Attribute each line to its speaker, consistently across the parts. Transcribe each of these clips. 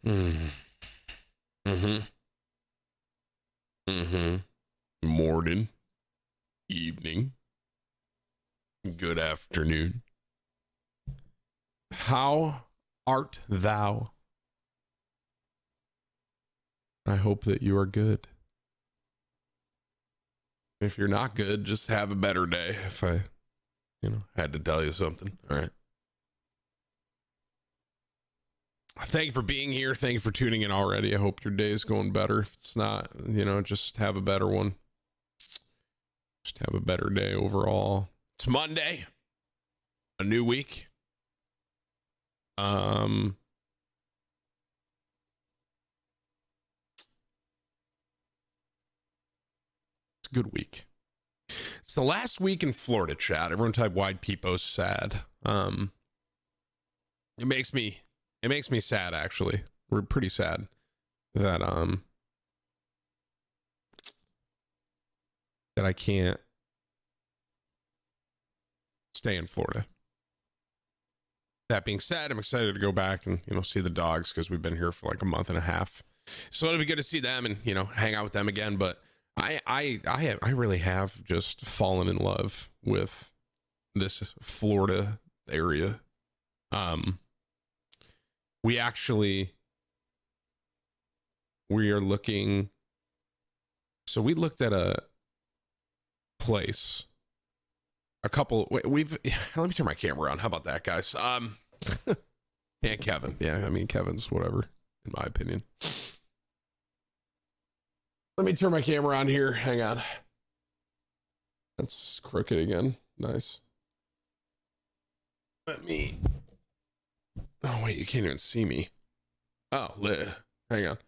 Speaker 1: Mm. Mm-hmm. Mm-hmm. Morning, evening, good afternoon. How art thou? I hope that you are good. If you're not good, just have a better day. If I, had to tell you something. All right. Thank you for being here. Thank you for tuning in already. I hope your day is going better. If it's not, just have a better one. Just have a better day overall. It's Monday, a new week. It's a good week. It's the last week in Florida, chat. Everyone type wide peepos sad. It makes me sad actually. We're pretty sad that that I can't stay in Florida. That being said, I'm excited to go back and see the dogs because we've been here for like a month and a half. So it'll be good to see them and hang out with them again. But I really have just fallen in love with this Florida area. We are looking. So we looked at a place. A couple. We've. Let me turn my camera on. How about that, guys? And Kevin. Yeah, I mean Kevin's whatever, in my opinion. Let me turn my camera on here. Hang on. That's crooked again. Nice. Let me. Oh wait, you can't even see me. Oh, hang on.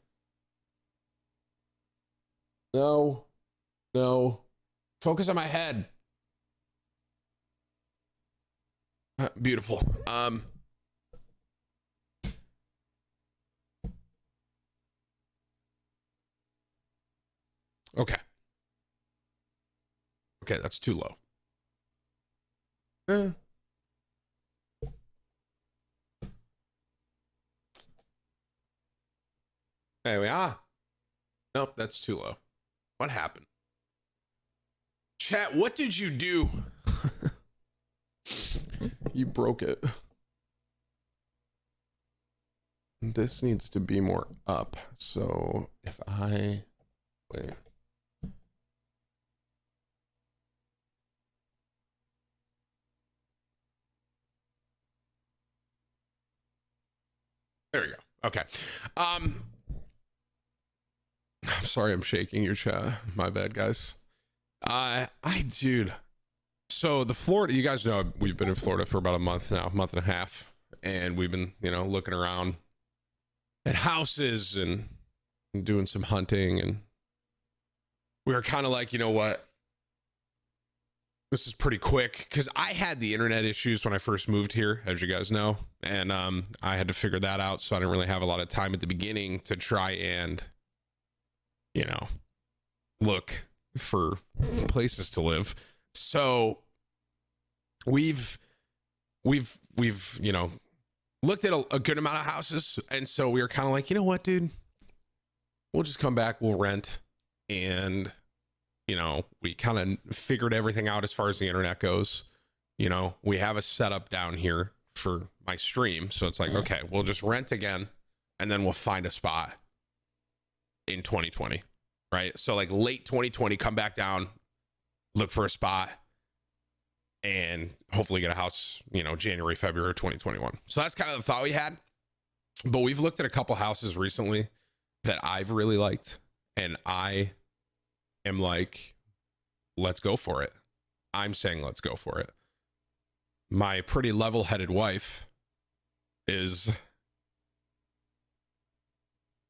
Speaker 1: No. Focus on my head. Beautiful. Okay. Okay, that's too low. There we are. Nope, that's too low. What happened? Chat, what did you do? You broke it. This needs to be more up. So if I wait. There we go. Okay. I'm sorry I'm shaking your chat. My bad, guys. Dude. So the Florida, you guys know we've been in Florida for about a month now, month and a half, and we've been, looking around at houses and doing some hunting, and we were kind of like, you know what? This is pretty quick because I had the internet issues when I first moved here, as you guys know, and I had to figure that out. So I didn't really have a lot of time at the beginning to try and, look for places to live. So we've looked at a good amount of houses, and so we were kind of like, you know what, dude, we'll just come back, we'll rent, and we kind of figured everything out as far as the internet goes. We have a setup down here for my stream, so it's like, okay, we'll just rent again, and then we'll find a spot in 2020, right? So like late 2020, come back down, look for a spot, and hopefully get a house, January, February 2021. So that's kind of the thought we had. But we've looked at a couple houses recently that I've really liked, and I am like, let's go for it. I'm saying let's go for it. My pretty level-headed wife is,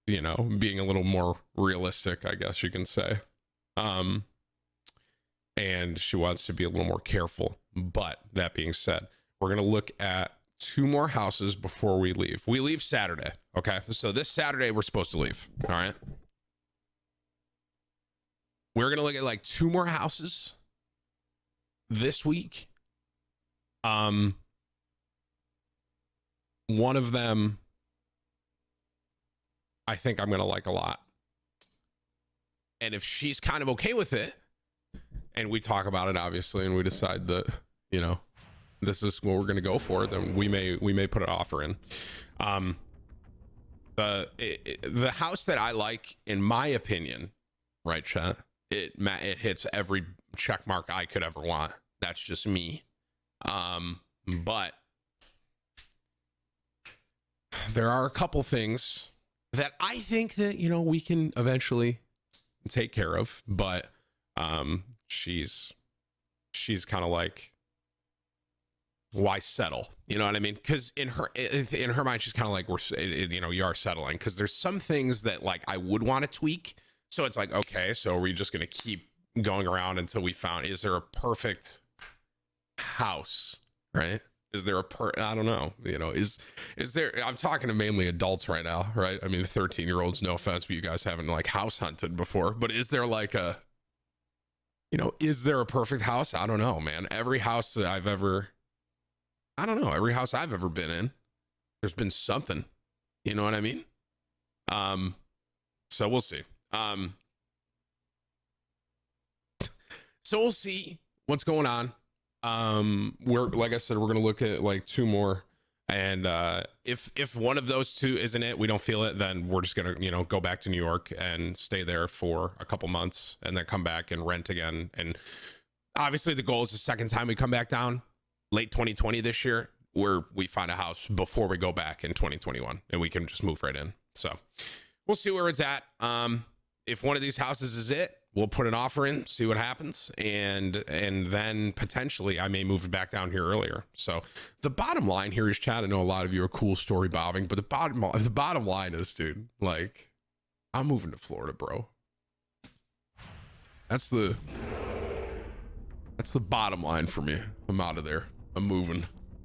Speaker 1: being a little more realistic, I guess you can say. And she wants to be a little more careful. But that being said, we're going to look at 2 more houses before we leave. We leave Saturday, okay? So this Saturday, we're supposed to leave, all right? We're going to look at like 2 more houses this week. One of them I think I'm going to like a lot. And if she's kind of okay with it, and we talk about it, obviously, and we decide that, you know, this is what we're going to go for, then we may put an offer in. The house that I like, in my opinion, right, chat, it hits every check mark I could ever want. That's just me. But there are a couple things that I think that, you know, we can eventually take care of, but she's kind of like, why settle? You know what I mean? Because in her mind, she's kind of like, you know, you are settling, because there's some things that like I would want to tweak. So it's like, okay, so are we just going to keep going around until we found, is there a perfect house, right? Is there I don't know, you know, is there, I'm talking to mainly adults right now, right? I mean, 13-year-olds, no offense, but you guys haven't like house hunted before, but is there like a, you know, is there a perfect house? I don't know, man. Every house that every house I've ever been in, there's been something, you know what I mean? So we'll see. So we'll see what's going on. We're, like I said, we're gonna look at like 2 more, and if one of those 2 isn't it, we don't feel it, then we're just gonna, you know, go back to New York and stay there for a couple months and then come back and rent again. And obviously the goal is the second time we come back down, late 2020 this year, where we find a house before we go back in 2021 and we can just move right in. So we'll see where it's at. If one of these houses is it, we'll put an offer in, see what happens, and then potentially I may move back down here earlier. So the bottom line here is, Chad, I know a lot of you are cool story bobbing, but the bottom line is, dude, like, I'm moving to Florida, bro. That's the bottom line for me. I'm out of there. I'm moving.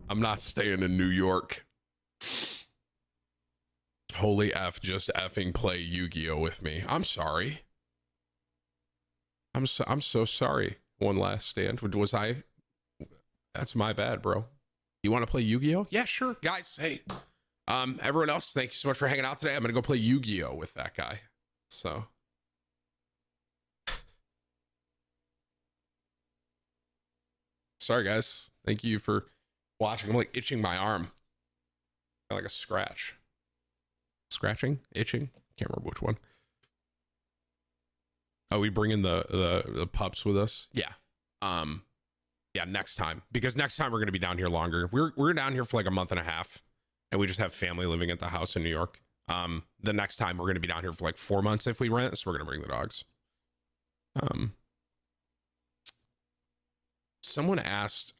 Speaker 1: I'm not staying in New York. Holy F, just effing play Yu-Gi-Oh with me. I'm sorry. I'm so sorry. One last stand. Was I? That's my bad, bro. You want to play Yu-Gi-Oh? Yeah, sure. Guys, hey. Everyone else, thank you so much for hanging out today. I'm going to go play Yu-Gi-Oh with that guy. So. Sorry, guys. Thank you for watching. I'm like itching my arm. Like a scratch. Scratching? Itching? Can't remember which one. Oh, we bring in the pups with us? Yeah. Yeah, next time. Because next time we're going to be down here longer. We're down here for like a month and a half. And we just have family living at the house in New York. The next time we're going to be down here for like 4 months if we rent. So we're going to bring the dogs. Someone asked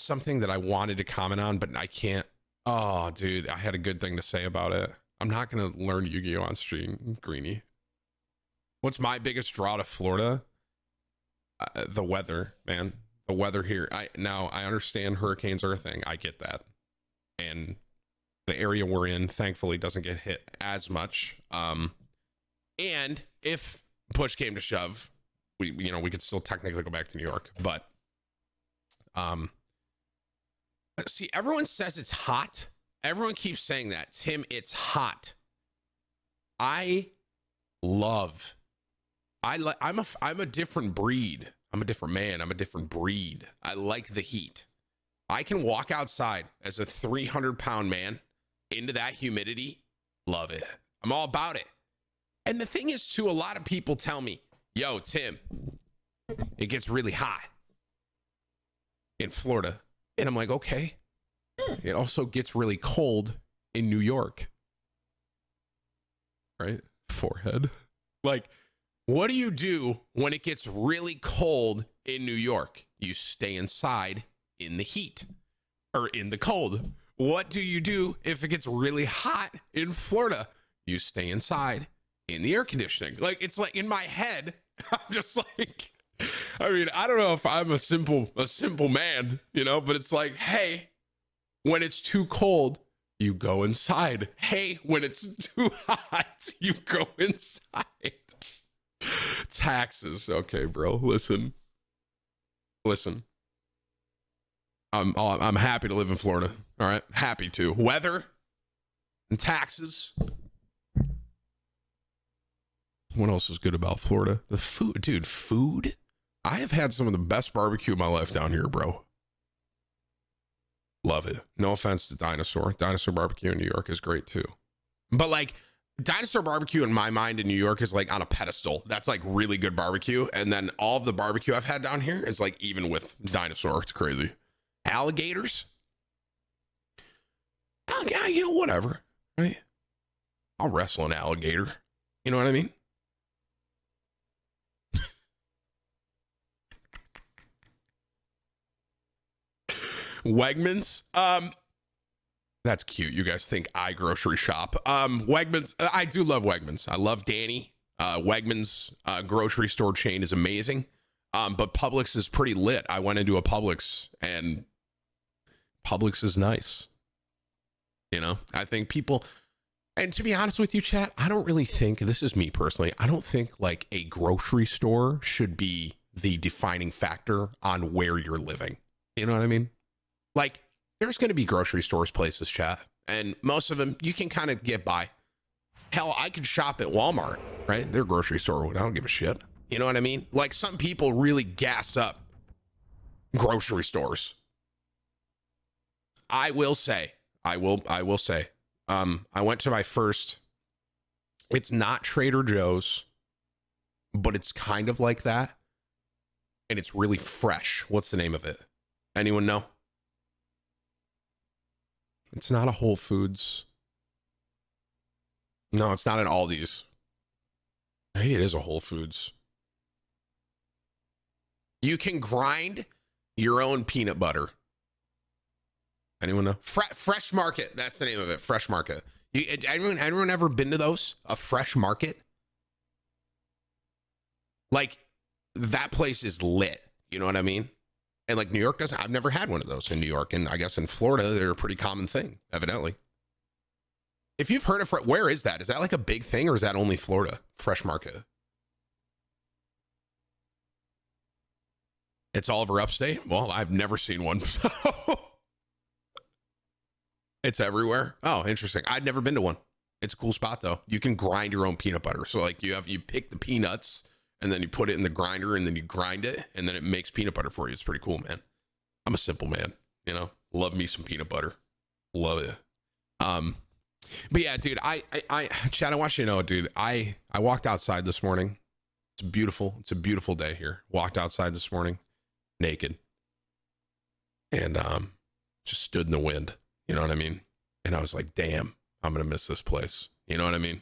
Speaker 1: something that I wanted to comment on, but I can't. Oh, dude, I had a good thing to say about it. I'm not going to learn Yu-Gi-Oh on stream, Greenie. What's my biggest draw to Florida? The weather, man. The weather here. I understand hurricanes are a thing. I get that. And the area we're in, thankfully, doesn't get hit as much. And if push came to shove, we could still technically go back to New York. But see, everyone says it's hot. Everyone keeps saying that. Tim, it's hot. I'm a different breed. I'm a different man. I'm a different breed. I like the heat. I can walk outside as a 300-pound man into that humidity. Love it. I'm all about it. And the thing is, too, a lot of people tell me, yo, Tim, it gets really hot in Florida. And I'm like, okay. It also gets really cold in New York. Right? Forehead. Like, what do you do when it gets really cold in New York? You stay inside in the heat or in the cold. What do you do if it gets really hot in Florida? You stay inside in the air conditioning. Like, it's like in my head, I'm just like, I mean, I don't know if I'm a simple man, but it's like, hey, when it's too cold, you go inside. Hey, when it's too hot, you go inside. Taxes. Okay, bro. Listen. I'm happy to live in Florida. All right. Happy to. Weather and taxes. What else is good about Florida? The food, dude. Food. I have had some of the best barbecue in my life down here, bro. Love it. No offense to Dinosaur. Dinosaur barbecue in New York is great too. But like Dinosaur barbecue in my mind in New York is like on a pedestal. That's like really good barbecue. And then all of the barbecue I've had down here is like even with Dinosaur. It's crazy. Alligators? Oh, yeah, you know, whatever. Right? I'll wrestle an alligator. You know what I mean? Wegmans. That's cute. You guys think I grocery shop. Wegmans. I do love Wegmans. I love Danny. Wegmans grocery store chain is amazing. But Publix is pretty lit. I went into a Publix and Publix is nice. You know, I think people, and to be honest with you, chat, I don't really think, this is me personally, I don't think like a grocery store should be the defining factor on where you're living. You know what I mean? Like, there's going to be grocery stores, places, chat, and most of them you can kind of get by. Hell, I could shop at Walmart, right? Their grocery store, I don't give a shit. You know what I mean? Like, some people really gas up grocery stores. I will say, I went to my first, it's not Trader Joe's, but it's kind of like that. And it's really fresh. What's the name of it? Anyone know? It's not a Whole Foods. No, it's not an Aldi's. Maybe it is a Whole Foods. You can grind your own peanut butter. Anyone know? Fresh Market. That's the name of it. Fresh Market. Anyone ever been to those? A Fresh Market? Like, that place is lit. You know what I mean? And like New York doesn't. I've never had one of those in New York. And I guess in Florida, they're a pretty common thing, evidently. If you've heard of, where is that? Is that like a big thing or is that only Florida? Fresh Market. It's all over upstate? Well, I've never seen one. So. It's everywhere. Oh, interesting. I'd never been to one. It's a cool spot though. You can grind your own peanut butter. So like you pick the peanuts and then you put it in the grinder and then you grind it and then it makes peanut butter for you. It's pretty cool, man. I'm a simple man, you know. Love me some peanut butter. Love it. But yeah, dude, Chad, I want you to know, dude, I walked outside this morning. It's beautiful. It's a beautiful day here. Walked outside this morning naked and just stood in the wind. You know what I mean? And I was like, damn, I'm going to miss this place. You know what I mean?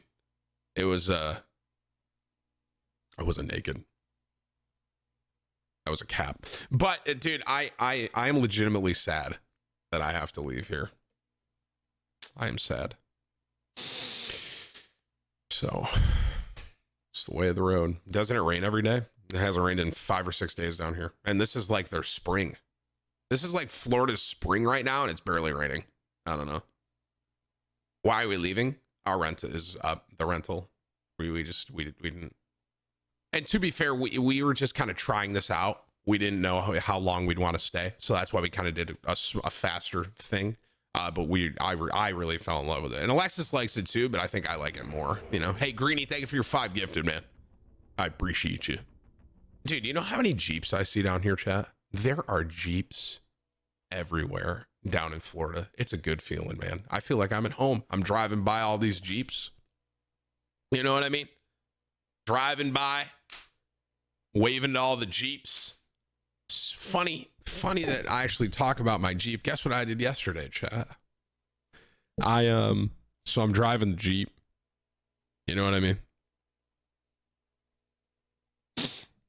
Speaker 1: It was, I wasn't naked. That was a cap. But dude, I am legitimately sad that I have to leave here. I am sad. So it's the way of the road. Doesn't it rain every day? It hasn't rained in 5 or 6 days down here. And this is like their spring. This is like Florida's spring right now, and it's barely raining. I don't know. Why are we leaving? Our rent is up. The rental. We didn't. And to be fair, we were just kind of trying this out. We didn't know how long we'd want to stay, so that's why we kind of did a faster thing. But I really fell in love with it, and Alexis likes it too. But I think I like it more. You know. Hey, Greeny, thank you for your 5 gifted, man. I appreciate you, dude. You know how many Jeeps I see down here, chat? There are Jeeps everywhere down in Florida. It's a good feeling, man. I feel like I'm at home. I'm driving by all these Jeeps. You know what I mean? Driving by, waving to all the Jeeps. It's funny that I actually talk about my Jeep. Guess what I did yesterday, chat? So I'm driving the Jeep. You know what I mean?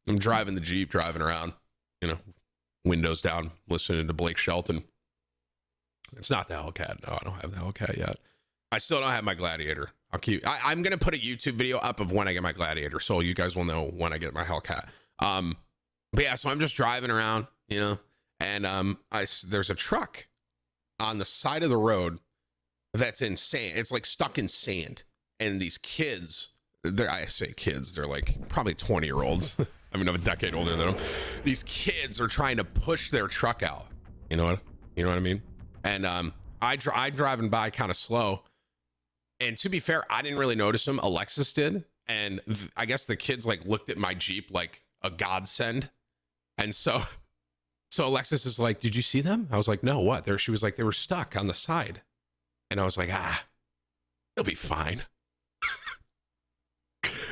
Speaker 1: I'm driving the Jeep, driving around, you know, windows down, listening to Blake Shelton. It's not the Hellcat. No, I don't have the Hellcat yet. I still don't have my Gladiator. I'm going to put a YouTube video up of when I get my Gladiator, so you guys will know when I get my Hellcat. But yeah, so I'm just driving around, you know, and there's a truck on the side of the road that's in sand. It's like stuck in sand. And these kids, I say kids, they're like probably 20-year-olds. I mean, I'm a decade older than them. These kids are trying to push their truck out. You know what I mean? And I driving by kind of slow. And to be fair, I didn't really notice them. Alexis did. and I guess the kids like looked at my Jeep like a godsend. And so Alexis is like, did you see them? I was like, no, what? She was like, they were stuck on the side. And I was like, they'll be fine.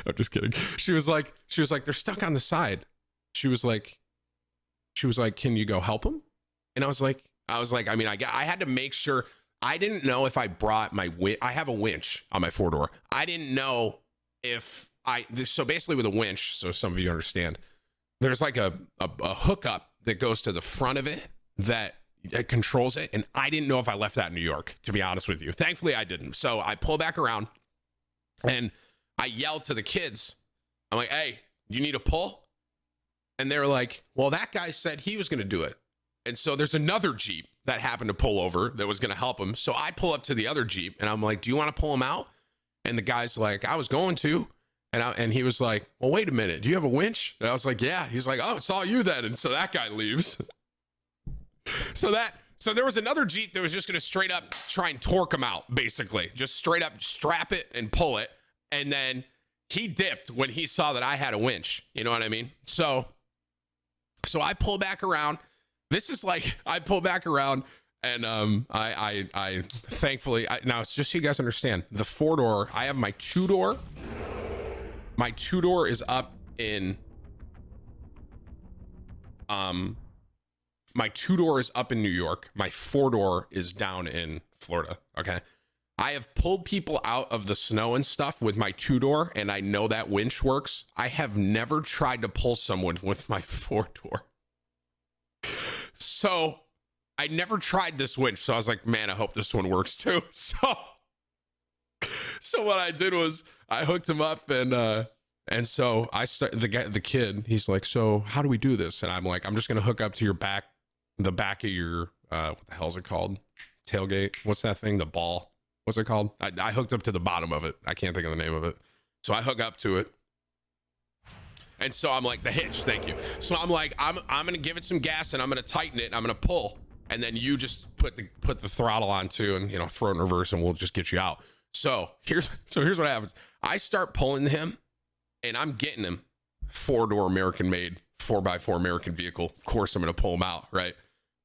Speaker 1: I'm just kidding. She was like, they're stuck on the side. She was like, can you go help them? And I was like, I mean, I had to make sure. I didn't know if I brought my winch. I have a winch on my 4-door. I didn't know if so basically with a winch, so some of you understand, there's like a hookup that goes to the front of it that it controls it. And I didn't know if I left that in New York, to be honest with you. Thankfully I didn't. So I pull back around and I yelled to the kids. I'm like, hey, you need a pull? And they're like, well, that guy said he was going to do it. And so there's another Jeep that happened to pull over that was going to help him. So I pull up to the other Jeep and I'm like, do you want to pull him out? And the guy's like, I was going to. And he was like, well, wait a minute. Do you have a winch? And I was like, yeah. He's like, oh, it's all you then. And so that guy leaves. So there was another Jeep that was just going to straight up try and torque him out, basically. Just straight up strap it and pull it. And then he dipped when he saw that I had a winch. You know what I mean? So I pull back around. This is like, I pull back around and I thankfully, now it's just so you guys understand, the 4-door, I have my 2-door. My 2-door is up in, my 2-door is up in New York. My 4-door is down in Florida. Okay. I have pulled people out of the snow and stuff with my 2-door, and I know that winch works. I have never tried to pull someone with my 4-door. So I never tried this winch. So I was like, man, I hope this one works too. So what I did was I hooked him up and so the kid, he's like, so how do we do this? And I'm like, I'm just going to hook up to the back of your, what the hell is it called? Tailgate. What's that thing? The ball. What's it called? I hooked up to the bottom of it. I can't think of the name of it. So I hook up to it. And so I'm like, the hitch, thank you. So I'm like, I'm going to give it some gas and I'm going to tighten it and I'm going to pull. And then you just put the throttle on too and, throw it in reverse and we'll just get you out. So here's what happens. I start pulling him and I'm getting him 4-door American made 4x4 American vehicle. Of course I'm going to pull him out, right?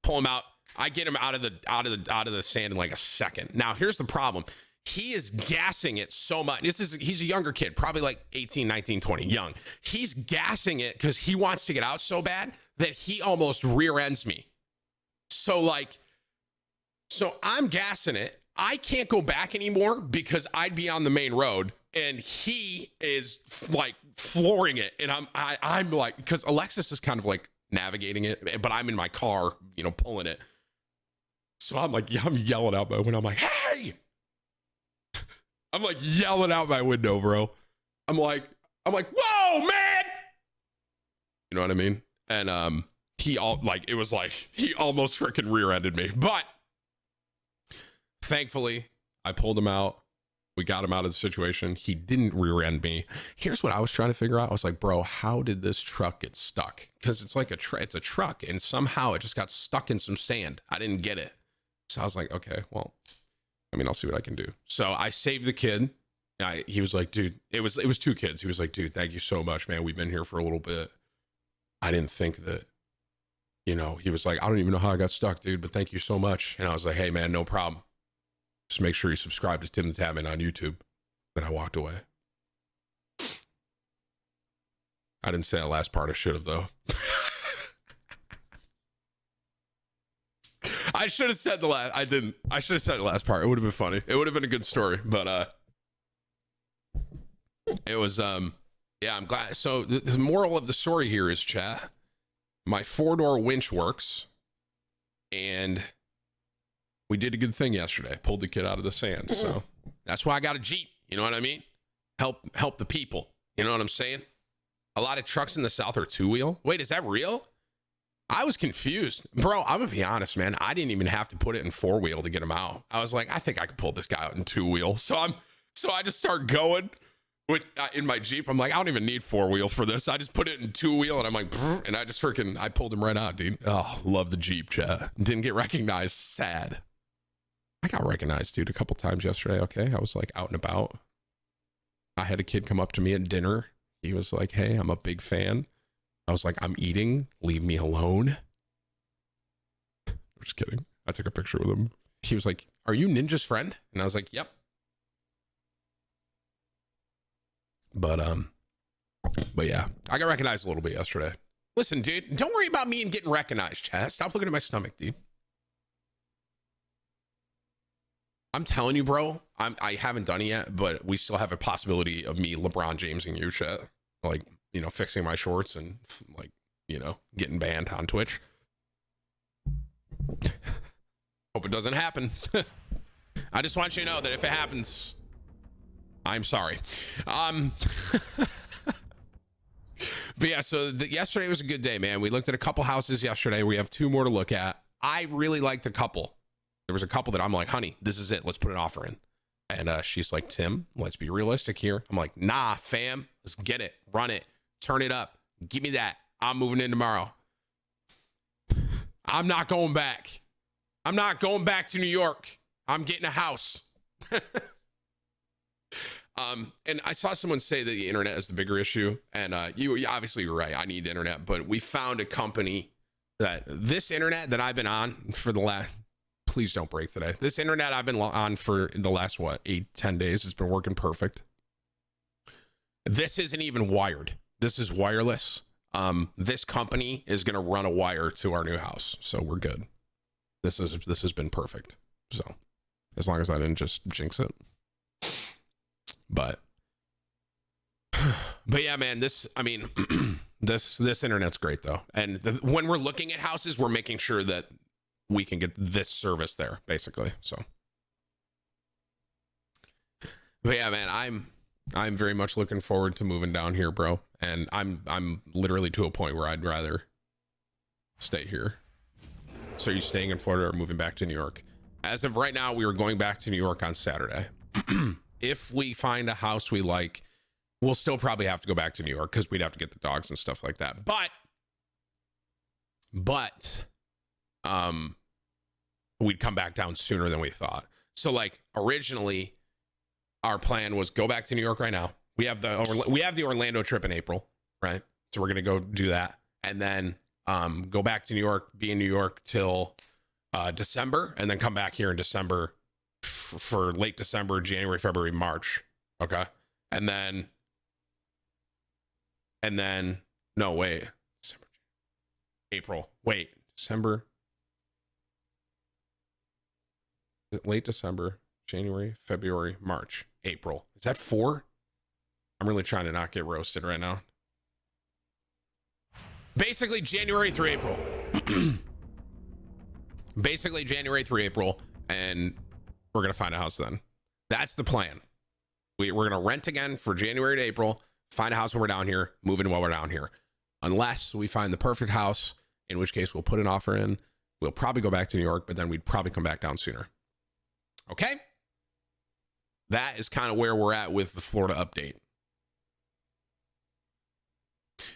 Speaker 1: Pull him out. I get him out of the sand in like a second. Now here's the problem. He is gassing it so much. He's a younger kid, probably like 18, 19, 20, young. He's gassing it because he wants to get out so bad that he almost rear ends me. So I'm gassing it. I can't go back anymore because I'd be on the main road and he is like flooring it. And I'm like, because Alexis is kind of like navigating it, but I'm in my car, pulling it. So I'm like, I'm yelling out my window. I'm like, hey! I'm like yelling out my window, bro. I'm like, whoa, man! You know what I mean? And he almost freaking rear-ended me. But thankfully, I pulled him out. We got him out of the situation. He didn't rear-end me. Here's what I was trying to figure out. I was like, bro, how did this truck get stuck? Because it's like it's a truck, and somehow it just got stuck in some sand. I didn't get it. So I was like, okay, well, I'll see what I can do. So I saved the kid. He was like, dude, it was 2 kids. He was like, dude, thank you so much, man. We've been here for a little bit. I didn't think that, he was like, I don't even know how I got stuck, dude, but thank you so much. And I was like, hey, man, no problem. Just make sure you subscribe to TimTheTatman on YouTube. Then I walked away. I didn't say that last part. I should have, though. I should have said the last. I didn't. I should have said the last part. It would have been funny. It would have been a good story. But it was yeah. I'm glad. So the moral of the story here is, chat, my 4-door winch works, and we did a good thing yesterday. Pulled the kid out of the sand. So that's why I got a Jeep. You know what I mean? Help the people. You know what I'm saying? A lot of trucks in the South are 2-wheel. Wait, is that real? I was confused. Bro, I'm going to be honest, man. I didn't even have to put it in 4-wheel to get him out. I was like, I think I could pull this guy out in 2-wheel. So I just start going with in my Jeep. I'm like, I don't even need 4-wheel for this. I just put it in 2-wheel and I'm like, and I pulled him right out, dude. Oh, love the Jeep, chat. Didn't get recognized. Sad. I got recognized, dude, a couple times yesterday. Okay. I was like out and about. I had a kid come up to me at dinner. He was like, hey, I'm a big fan. I was like, I'm eating. Leave me alone. I'm just kidding. I took a picture with him. He was like, are you Ninja's friend? And I was like, yep. But yeah, I got recognized a little bit yesterday. Listen, dude, don't worry about me and getting recognized, Chaz. Stop looking at my stomach, dude. I'm telling you, bro, I haven't done it yet, but we still have a possibility of me LeBron Jamesing you, chat. Like, you know, fixing my shorts and, like, you know, getting banned on Twitch. Hope it doesn't happen. I just want you to know that if it happens, I'm sorry. But yeah, so yesterday was a good day, man. We looked at a couple houses yesterday. We have 2 more to look at. I really liked the couple. There was a couple that I'm like, honey, this is it. Let's put an offer in. And she's like, Tim, let's be realistic here. I'm like, nah, fam. Let's get it. Run it. Turn it up. Give me that. I'm moving in tomorrow. I'm not going back. I'm not going back to New York. I'm getting a house. And I saw someone say that the internet is the bigger issue. And you obviously you're right. I need internet. But we found a company that this internet that I've been on for the last... Please don't break today. This internet I've been on for the last, 8-10 days. It's been working perfect. This isn't even wired. This is wireless. This company is going to run a wire to our new house. So we're good. This has been perfect. So as long as I didn't just jinx it. But yeah, man, this internet's great though. And when we're looking at houses, we're making sure that we can get this service there, basically. So, but yeah, man, I'm very much looking forward to moving down here, bro. And I'm literally to a point where I'd rather stay here. So are you staying in Florida or moving back to New York? As of right now, we are going back to New York on Saturday. If we find a house we like, we'll still probably have to go back to New York because we'd have to get the dogs and stuff like that. But we'd come back down sooner than we thought. So like originally our plan was go back to New York right now. We have the Orlando trip in April, right? So we're going to go do that and then go back to New York, be in New York till December, and then come back here in December for late December, January, February, March. Okay. And then no, wait, December, April, wait, December, late December, January, February, March, April. Is that 4? I'm really trying to not get roasted right now. Basically January through April. Basically January through April, and we're going to find a house then. That's the plan. We're going to rent again for January to April, find a house when we're down here, move in while we're down here. Unless we find the perfect house, in which case we'll put an offer in. We'll probably go back to New York, but then we'd probably come back down sooner. Okay? That is kind of where we're at with the Florida update.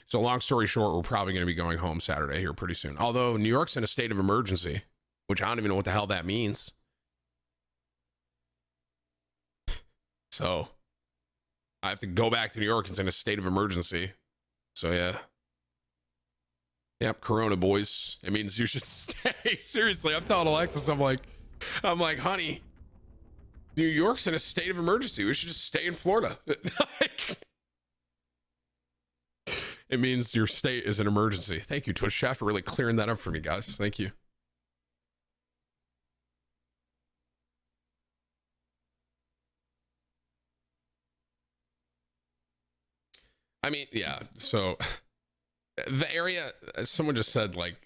Speaker 1: So long story short, we're probably going to be going home Saturday here pretty soon. Although New York's in a state of emergency, which I don't even know what the hell that means. So I have to go back to New York. It's in a state of emergency. So yeah. Yep, Corona boys. It means you should stay. Seriously, I'm telling Alexis, I'm like, honey, New York's in a state of emergency. We should just stay in Florida. It means your state is an emergency. Thank you, Twitch chat, for really clearing that up for me, guys. Thank you. I mean, yeah. So the area, someone just said, like,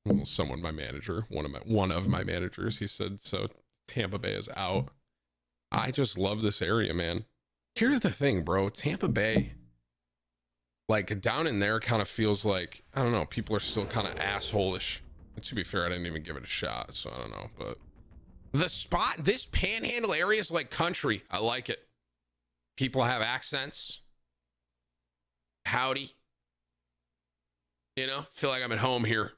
Speaker 1: well, someone, my manager, one of my managers, he said, so Tampa Bay is out. I just love this area, man. Here's the thing, bro. Tampa Bay, like down in there, kind of feels like, I don't know, people are still kind of asshole-ish. And to be fair, I didn't even give it a shot, so I don't know. But the spot, this panhandle area is like country. I like it. People have accents. Howdy. You know, feel like I'm at home here.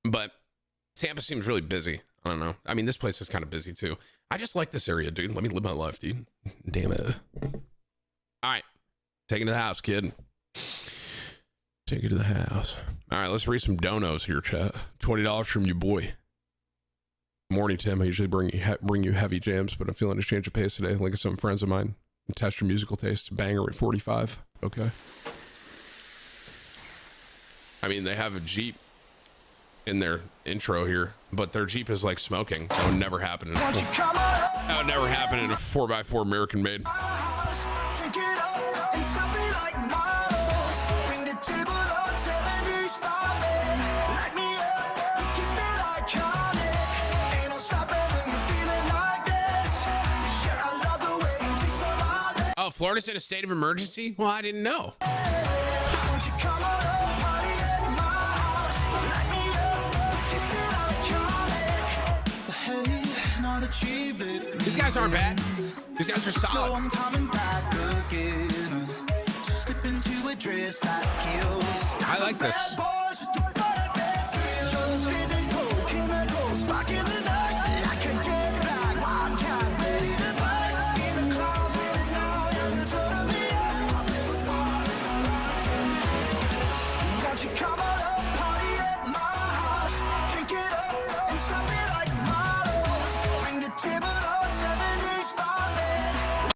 Speaker 1: But Tampa seems really busy. I don't know. I mean, this place is kind of busy too. I just like this area, dude. Let me live my life, dude. Damn it. All right. Take it to the house, kid. Take it to the house. All right, let's read some donos here, chat. $20 from your boy. Morning, Tim. I usually bring you heavy jams, but I'm feeling a change of pace today. Look at some friends of mine. Test your musical taste. Banger at 45. Okay. I mean, they have a Jeep in their intro here, but their Jeep is like smoking. That would never happen in a 4x4 American made. Oh, Florida's in a state of emergency? Well, I didn't know. These guys aren't bad. These guys are solid. I like this.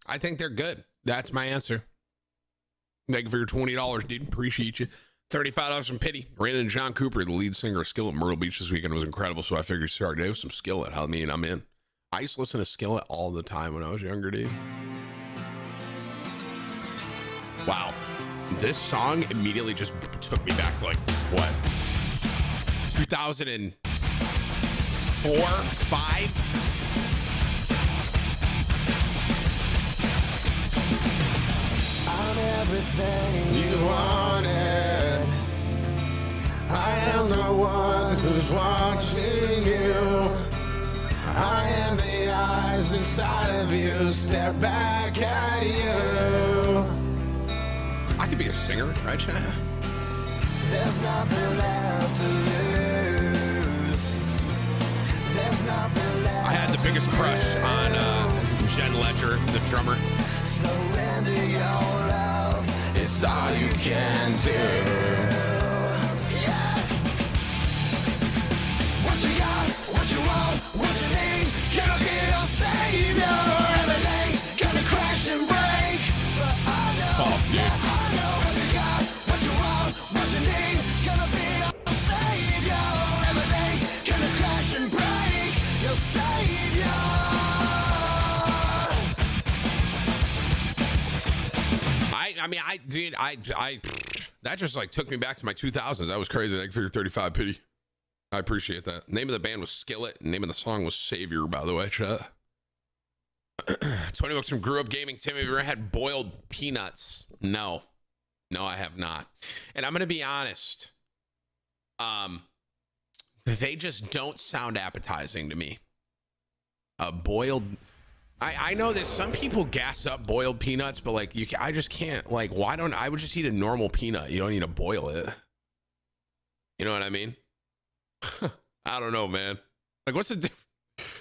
Speaker 1: I think they're good. That's my answer. Thank you for your $20, dude. Appreciate you. $35 from Pity. Ran into John Cooper, the lead singer of Skillet Myrtle Beach this weekend. It was incredible, so I figured, sorry, Dave, some Skillet. I mean, I'm in. I used to listen to Skillet all the time when I was younger, dude. Wow. This song immediately just took me back to, like, what? 2004, 5? I'm everything you wanted. I am the one who's watching you. I am the eyes inside of you. Stare back at you. I could be a singer, right, Chad? There's nothing left to lose. There's nothing left. I had the biggest crush on Jen Ledger, the drummer. Surrender your love, it's all you can do. Yeah. What you got, what you want, what you need, gonna be your savior. Everything's gonna crash and break. But I know, yeah, I know what you got, what you want, what you need, gonna be your savior. Everything's gonna crash and break. Your savior. That just like took me back to my 2000s. That was crazy. Thank you for your 35, Pity. I appreciate that. Name of the band was Skillet. Name of the song was Savior, by the way, chat. $20 from Grew Up Gaming. Tim, have you ever had boiled peanuts? No, I have not. And I'm going to be honest. They just don't sound appetizing to me. Boiled. I know that some people gas up boiled peanuts, but like I just can't. Like, why don't I would just eat a normal peanut? You don't need to boil it. You know what I mean? I don't know, man. Like, what's the difference?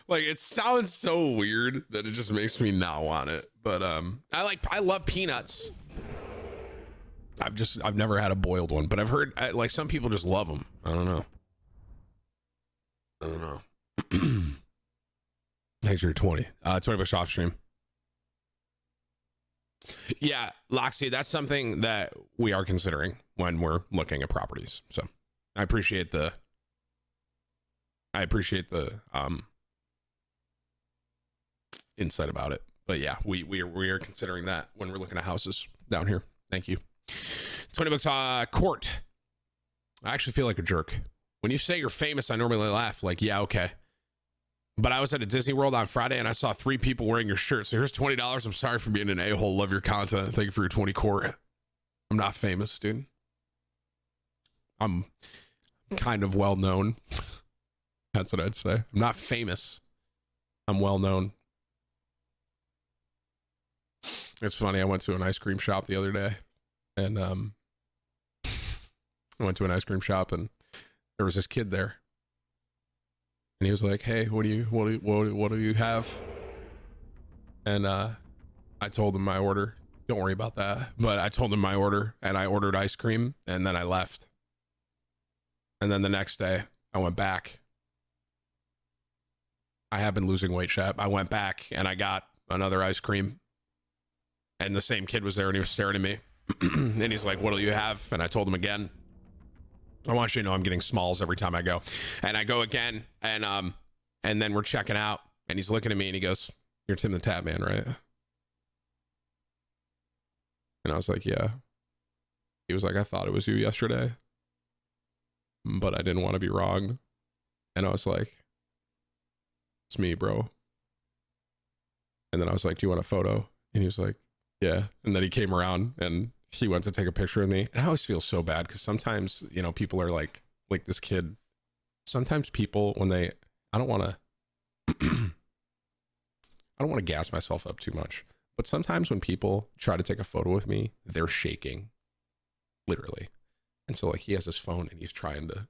Speaker 1: Like, it sounds so weird that it just makes me not want it. But I love peanuts. I've never had a boiled one, but I've heard like some people just love them. I don't know. Thanks for your 20. $20 off stream. Yeah, Loxy, that's something that we are considering when we're looking at properties. So I appreciate the insight about it. But yeah, we are considering that when we're looking at houses down here. Thank you. $20 court. I actually feel like a jerk. When you say you're famous, I normally laugh like, yeah, okay. But I was at a Disney World on Friday and I saw 3 people wearing your shirt. So here's $20. I'm sorry for being an a-hole. Love your content. Thank you for your 20 court. I'm not famous, dude. I'm kind of well known. That's what I'd say. I'm not famous. I'm well known. It's funny. I went to an ice cream shop the other day and I went to an ice cream shop and there was this kid there. And he was like, hey, what do you have? And I told him my order. Don't worry about that. But I told him my order, and I ordered ice cream, and then I left. And then the next day, I went back. I have been losing weight, Shep. I went back, and I got another ice cream. And the same kid was there, and he was staring at me. And he's like, what do you have? And I told him again. I want you to know I'm getting smalls every time I go. And I go again, and then we're checking out, and he's looking at me, and he goes, you're TimTheTatman, right? And I was like, yeah. He was like, I thought it was you yesterday, but I didn't want to be wrong. And I was like, it's me, bro. And then I was like, do you want a photo? And he was like, yeah. And then he came around and he went to take a picture of me. And I always feel so bad because sometimes, you know, people are like this kid. Sometimes people, when they, I don't want to, I don't want to gas myself up too much. But sometimes when people try to take a photo with me, they're shaking, literally. And so like he has his phone and he's trying to.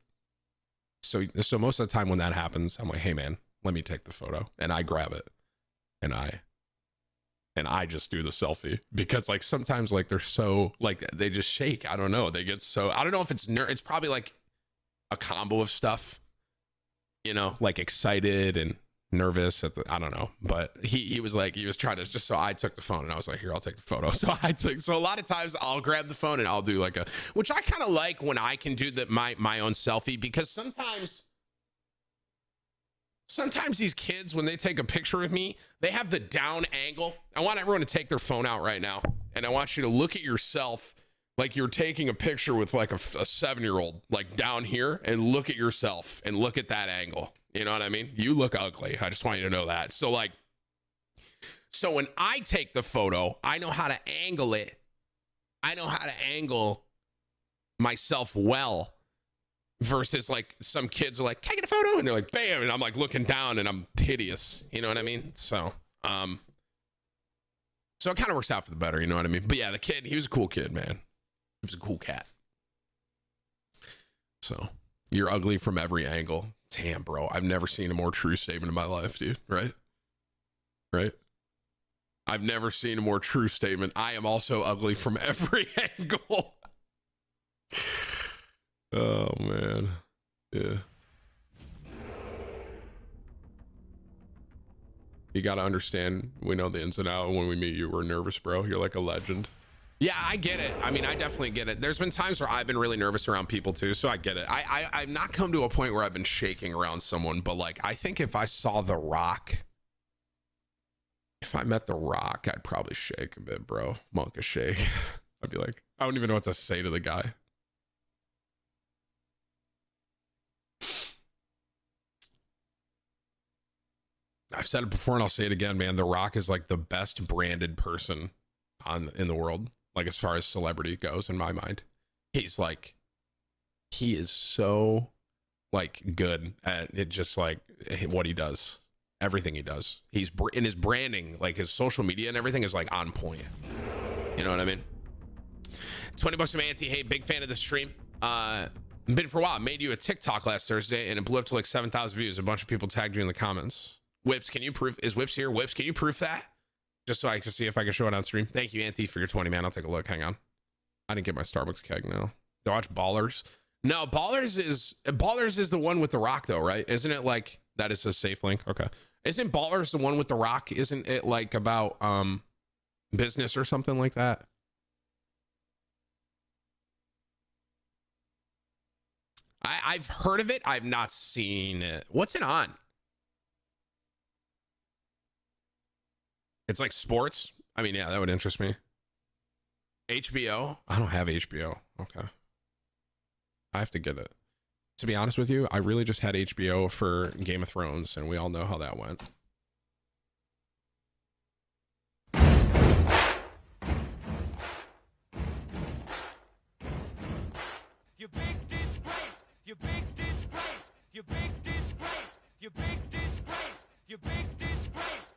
Speaker 1: So most of the time when that happens, I'm like, hey man, let me take the photo. And I grab it and I just do the selfie because like sometimes like they're so like they just shake. I don't know. They get so, I don't know if it's probably like a combo of stuff, you know, like excited and nervous at the, I don't know, but he was like, he was trying to just, so I took the phone and I was like, here, I'll take the photo. So a lot of times I'll grab the phone and I'll do like which I kind of like when I can do my own selfie, because sometimes these kids, when they take a picture of me, they have the down angle. I want everyone to take their phone out right now. And I want you to look at yourself like you're taking a picture with like a 7-year-old, like down here, and look at yourself and look at that angle. You know what I mean? You look ugly. I just want you to know that. So like, so when I take the photo, I know how to angle it. I know how to angle myself well versus like some kids are like, can I get a photo? And they're like, bam. And I'm like looking down and I'm hideous. You know what I mean? So it kind of works out for the better. You know what I mean? But yeah, the kid, he was a cool kid, man. He was a cool cat. So you're ugly from every angle. Damn, bro. I've never seen a more true statement in my life, dude. Right? Right? I've never seen a more true statement. I am also ugly from every angle. Oh, man. Yeah. You got to understand, we know the ins and outs. When we meet you, we're nervous, bro. You're like a legend. Yeah, I get it. I mean, I definitely get it. There's been times where I've been really nervous around people too, so I get it. I've not come to a point where I've been shaking around someone, but like, I think if I saw The Rock, if I met The Rock, I'd probably shake a bit, bro. Monk a shake. I'd be like, I don't even know what to say to the guy. I've said it before and I'll say it again, man. The Rock is like the best branded person in the world. Like as far as celebrity goes, in my mind, he's like, he is so like good at it, just like what he does, everything he does. He's in his branding, like his social media and everything is like on point. You know what I mean? $20 from Auntie. Hey, big fan of the stream. Been for a while. Made you a TikTok last Thursday and it blew up to like 7,000 views. A bunch of people tagged you in the comments. Whips, can you proof? Is Whips here? Whips, can you proof that? Just so I can see if I can show it on stream. Thank you, Auntie, for your 20, man. I'll take a look. Hang on. I didn't get my Starbucks keg now. Do I watch Ballers? No, Ballers is the one with The Rock, though, right? Isn't it like that is a safe link? Okay. Isn't Ballers the one with The Rock? Isn't it like about business or something like that? I've heard of it. I've not seen it. What's it on? It's like sports. I mean, yeah, that would interest me. HBO? I don't have HBO. Okay. I have to get it. To be honest with you, I really just had HBO for Game of Thrones, and we all know how that went. You big disgrace! You big disgrace! You big disgrace! You big disgrace! You big disgrace!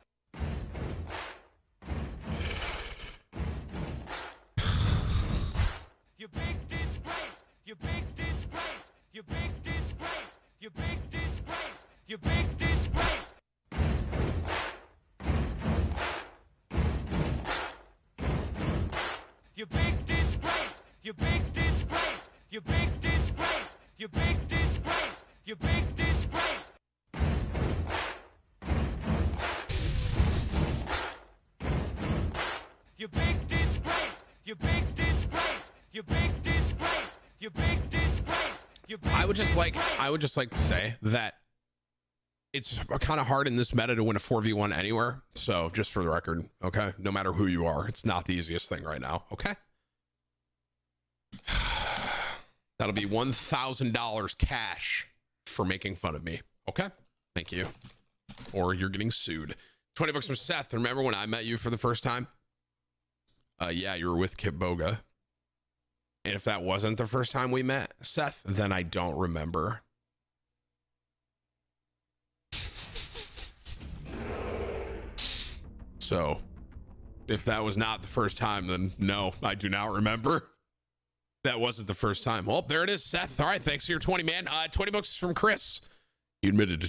Speaker 1: You big disgrace! You big disgrace! You big disgrace! You big disgrace!
Speaker 2: You big disgrace. You big disgrace. You big disgrace. You big disgrace. You big disgrace. You big disgrace. You big disgrace. You big disgrace. You big disgrace. You big disgrace. You big
Speaker 1: I would just like to say that it's kind of hard in this meta to win a 4v1 anywhere. So just for the record, okay? No matter who you are, it's not the easiest thing right now, okay? That'll be $1,000 cash for making fun of me, okay? Thank you. Or you're getting sued. 20 bucks from Seth. Remember when I met you for the first time? Yeah, you were with Kip Boga. And if that wasn't the first time we met, Seth, then I don't remember. So, if that was not the first time, then no, I do not remember. That wasn't the first time. Well, there it is, Seth. All right, thanks for your 20, man. 20 bucks from Chris. You admitted to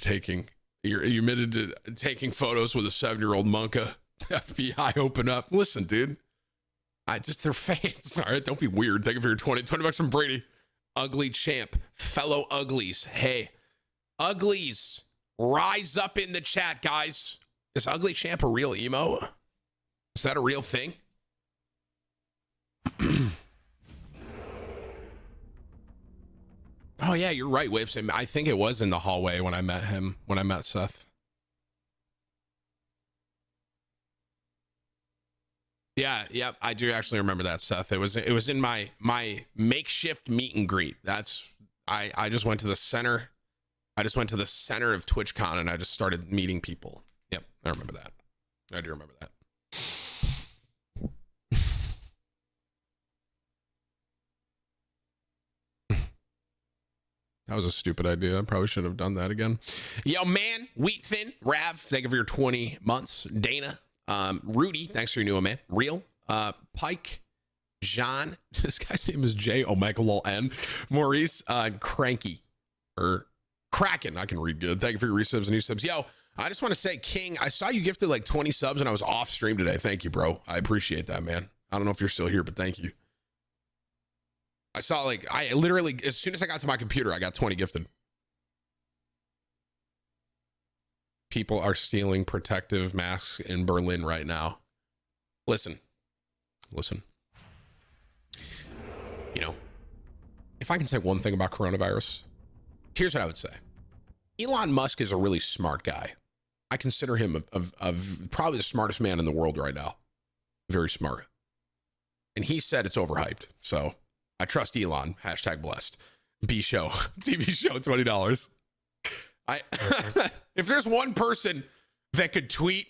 Speaker 1: taking photos with a 7-year-old monka. FBI open up. Listen, dude. They're fans. All right, don't be weird. Thank you for your 20 bucks from Brady. Ugly champ, fellow uglies. Hey, uglies, rise up in the chat, guys. Is ugly champ a real emo? Is that a real thing? Oh yeah, you're right, Whips. I think it was in the hallway when I met him, when I met Seth. Yeah, I do actually remember that, Seth. It was in my makeshift meet and greet. I just went to the center. I just went to the center of TwitchCon and I just started meeting people. Yep, I remember that. I do remember that. That was a stupid idea. I probably shouldn't have done that again. Yo, man, Wheat Thin, Rav, thank you for your 20 months. Dana, Rudy, thanks for your new one, man. Real, Pike, John, this guy's name is J. Omega Lol N. Maurice, Cranky, or Kraken, I can read good. Thank you for your resubs and new subs. Yo, I just want to say, King, I saw you gifted like 20 subs and I was off stream today. Thank you, bro. I appreciate that, man. I don't know if you're still here, but thank you. I saw I literally, as soon as I got to my computer, I got 20 gifted. People are stealing protective masks in Berlin right now. Listen. You know, if I can say one thing about coronavirus, here's what I would say. Elon Musk is a really smart guy. I consider him of probably the smartest man in the world right now. Very smart. And he said it's overhyped. So I trust Elon. #blessed. B show. TV show, $20. If there's one person that could tweet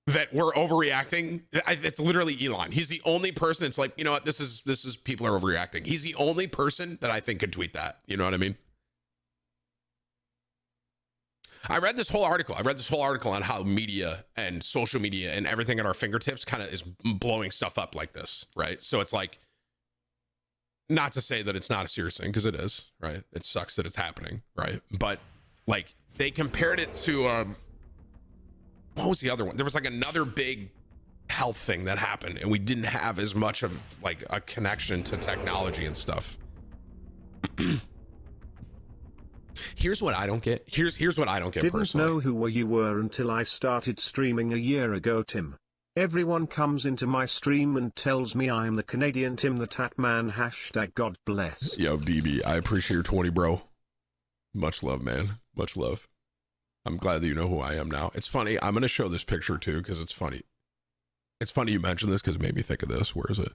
Speaker 1: that we're overreacting, it's literally Elon. He's the only person. It's like, you know what? This is people are overreacting. He's the only person that I think could tweet that. You know what I mean? I read this whole article on how media and social media and everything at our fingertips kind of is blowing stuff up like this, right? So it's like, not to say that it's not a serious thing, because it is, right? It sucks that it's happening, right? But like they compared it to what was the other one? There was like another big health thing that happened and we didn't have as much of like a connection to technology and stuff. Here's what I don't get. Here's what I don't get.
Speaker 3: Didn't know who you were until I started streaming a year ago, Tim. Everyone comes into my stream and tells me I'm the Canadian TimTheTatman. #God bless.
Speaker 1: Yo, DB, I appreciate your 20, bro. Much love, man. Much love. I'm glad that you know who I am now. It's funny. I'm going to show this picture too, because it's funny. It's funny you mentioned this because it made me think of this. Where is it?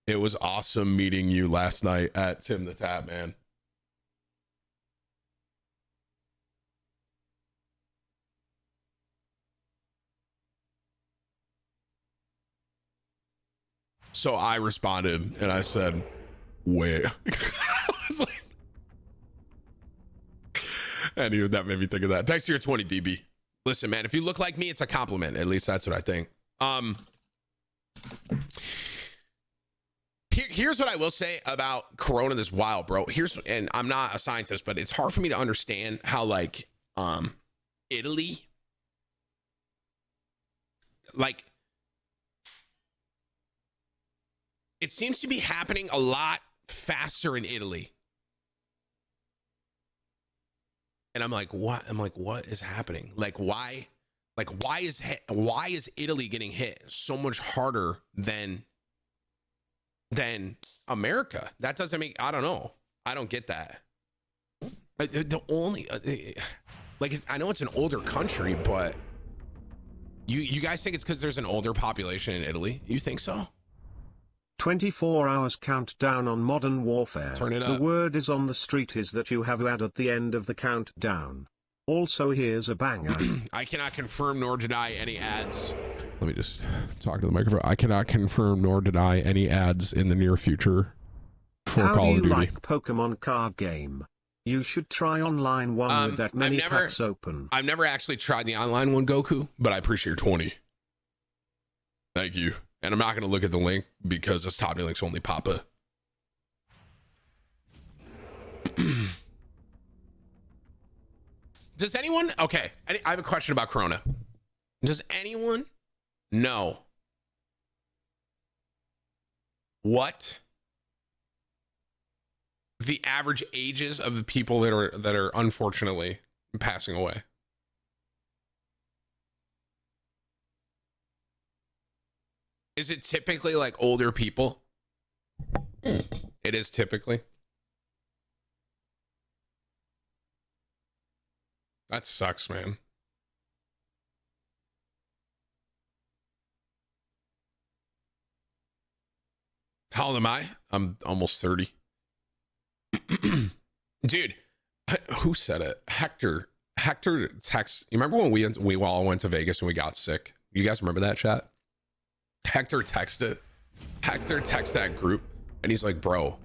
Speaker 1: It was awesome meeting you last night at TimTheTatman. So I responded and I said, wait. I was like, anyway, that made me think of that. Thanks to your 20, DB. Listen, man, if you look like me, it's a compliment. At least that's what I think. Here's what I will say about Corona this wild, bro. And I'm not a scientist, but it's hard for me to understand how like Italy, like, it seems to be happening a lot faster in Italy. And I'm like, what? I'm like, what is happening? Like, why? Like, why is Italy getting hit so much harder than America? That doesn't make, I don't know. I don't get that. The only like, I know it's an older country, but you guys think it's because there's an older population in Italy? You think so?
Speaker 3: 24 hours countdown on Modern Warfare.
Speaker 1: Turn it
Speaker 3: The
Speaker 1: up.
Speaker 3: word is on the street is that you have ad at the end of the countdown. Also, here's a banger.
Speaker 1: I cannot confirm nor deny any ads. Let me just talk to the microphone. I cannot confirm nor deny any ads in the near future for
Speaker 3: How
Speaker 1: Call
Speaker 3: do
Speaker 1: of
Speaker 3: you
Speaker 1: Duty.
Speaker 3: like Pokemon card game? You should try online one with that many packs open.
Speaker 1: I've never actually tried the online one, Goku, but I appreciate your 20. Thank you. And I'm not going to look at the link because it's top links only, Papa. Does anyone... Okay, I have a question about Corona. Does anyone know what the average ages of the people that are unfortunately passing away? Is it typically like older people? It is typically. That sucks, man. How old am I? I'm almost 30. Dude, who said it? Hector text. You remember when we all went to Vegas and we got sick? You guys remember that, chat? Hector texted that group and he's like, bro,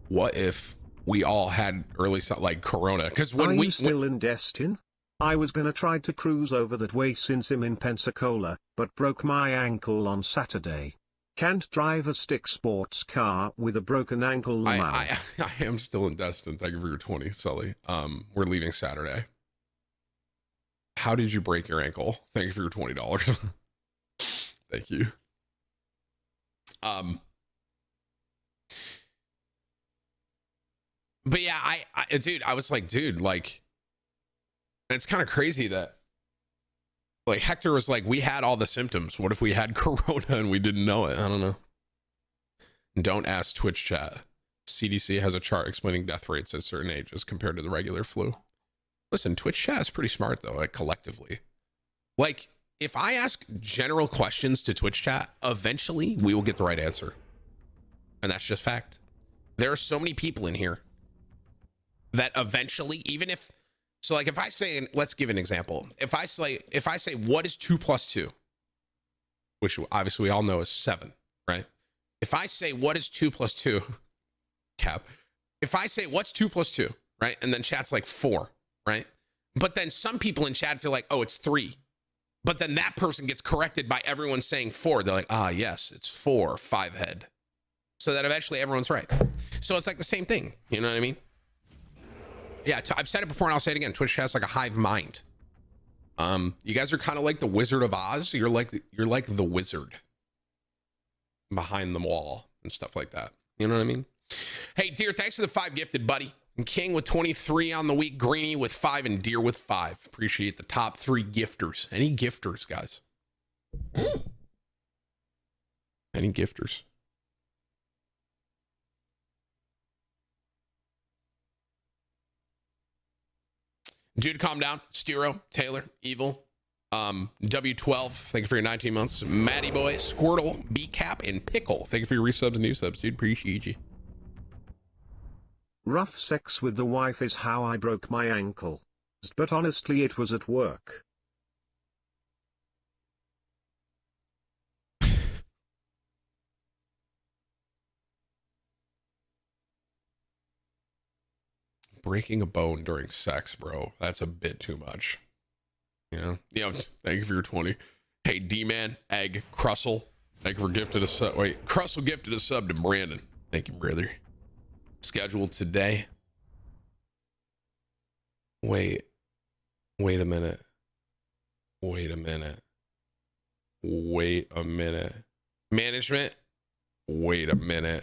Speaker 1: what if we all had early like Corona? Because when
Speaker 3: Are you still in Destin? I was gonna try to cruise over that way since I'm in Pensacola, but broke my ankle on Saturday. Can't drive a stick sports car with a broken ankle now.
Speaker 1: I am still in Destin. Thank you for your 20, Sully. We're leaving Saturday. How did you break your ankle? Thank you for your $20. Thank you. But yeah, dude, I was like, dude, like, it's kind of crazy that, like, Hector was like, we had all the symptoms. What if we had Corona and we didn't know it? I don't know. Don't ask Twitch chat. CDC has a chart explaining death rates at certain ages compared to the regular flu. Listen, Twitch chat is pretty smart though, like collectively. Like, if I ask general questions to Twitch chat, eventually we will get the right answer. And that's just fact. There are so many people in here that eventually, even if, so like if I say, let's give an example. If I say, what is 2 plus 2? Which obviously we all know is 7, right? If I say, what is 2 plus 2? Cap. If I say, what's 2 plus 2? Right? And then chat's like 4, right? But then some people in chat feel like, oh, it's 3. But then that person gets corrected by everyone saying 4. They're like, ah, yes, it's 4, 5 head. So that eventually everyone's right. So it's like the same thing. You know what I mean? Yeah, I've said it before and I'll say it again. Twitch has like a hive mind. You guys are kind of like the Wizard of Oz. You're like the wizard behind the wall and stuff like that. You know what I mean? Hey, Deer, thanks for the 5 gifted, buddy. And King with 23 on the week, Greeny with 5, and Deer with 5. Appreciate the top 3 gifters. Any gifters, guys? Any gifters? Dude, calm down. Stero, Taylor, Evil, W12, thank you for your 19 months. Matty Boy, Squirtle, B-Cap, and Pickle. Thank you for your resubs and new subs, dude. Appreciate you.
Speaker 3: Rough sex with the wife is how I broke my ankle. But honestly it was at work.
Speaker 1: Breaking a bone during sex, bro. That's a bit too much. You know? Thank you for your 20. Hey, D-Man, Egg, Crussel. Thank you for gifted a sub. Wait, Crussel gifted a sub to Brandon. Thank you, brother. Scheduled today. Wait. Wait a minute. Wait a minute. Wait a minute. Management. Wait a minute.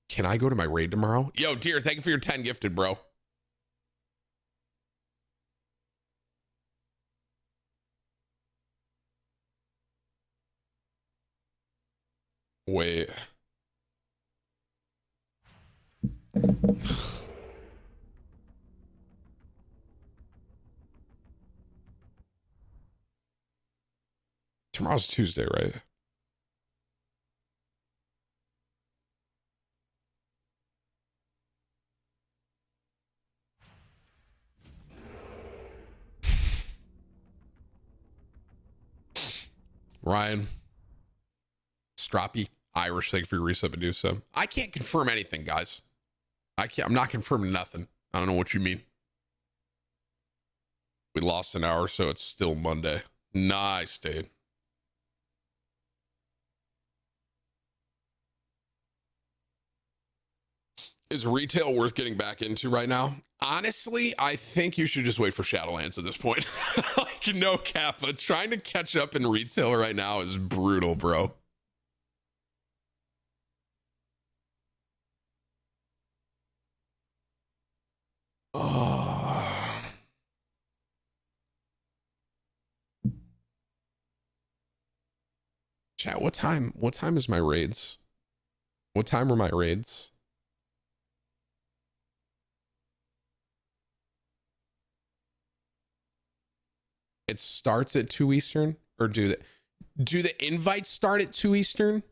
Speaker 1: Can I go to my raid tomorrow? Yo, dear, thank you for your 10 gifted, bro. Wait. Tomorrow's Tuesday, right? Ryan, Stroppy, Irish, thank you for your resub and do so. I can't confirm anything, guys. I'm not confirming nothing. I don't know what you mean. We lost an hour, so it's still Monday. Nice, dude. Is retail worth getting back into right now? Honestly, I think you should just wait for Shadowlands at this point. Like, no cap, but trying to catch up in retail right now is brutal, bro. Oh. Chat, what time is my raids? What time are my raids? It starts at 2 Eastern? Or do the invites start at 2 Eastern?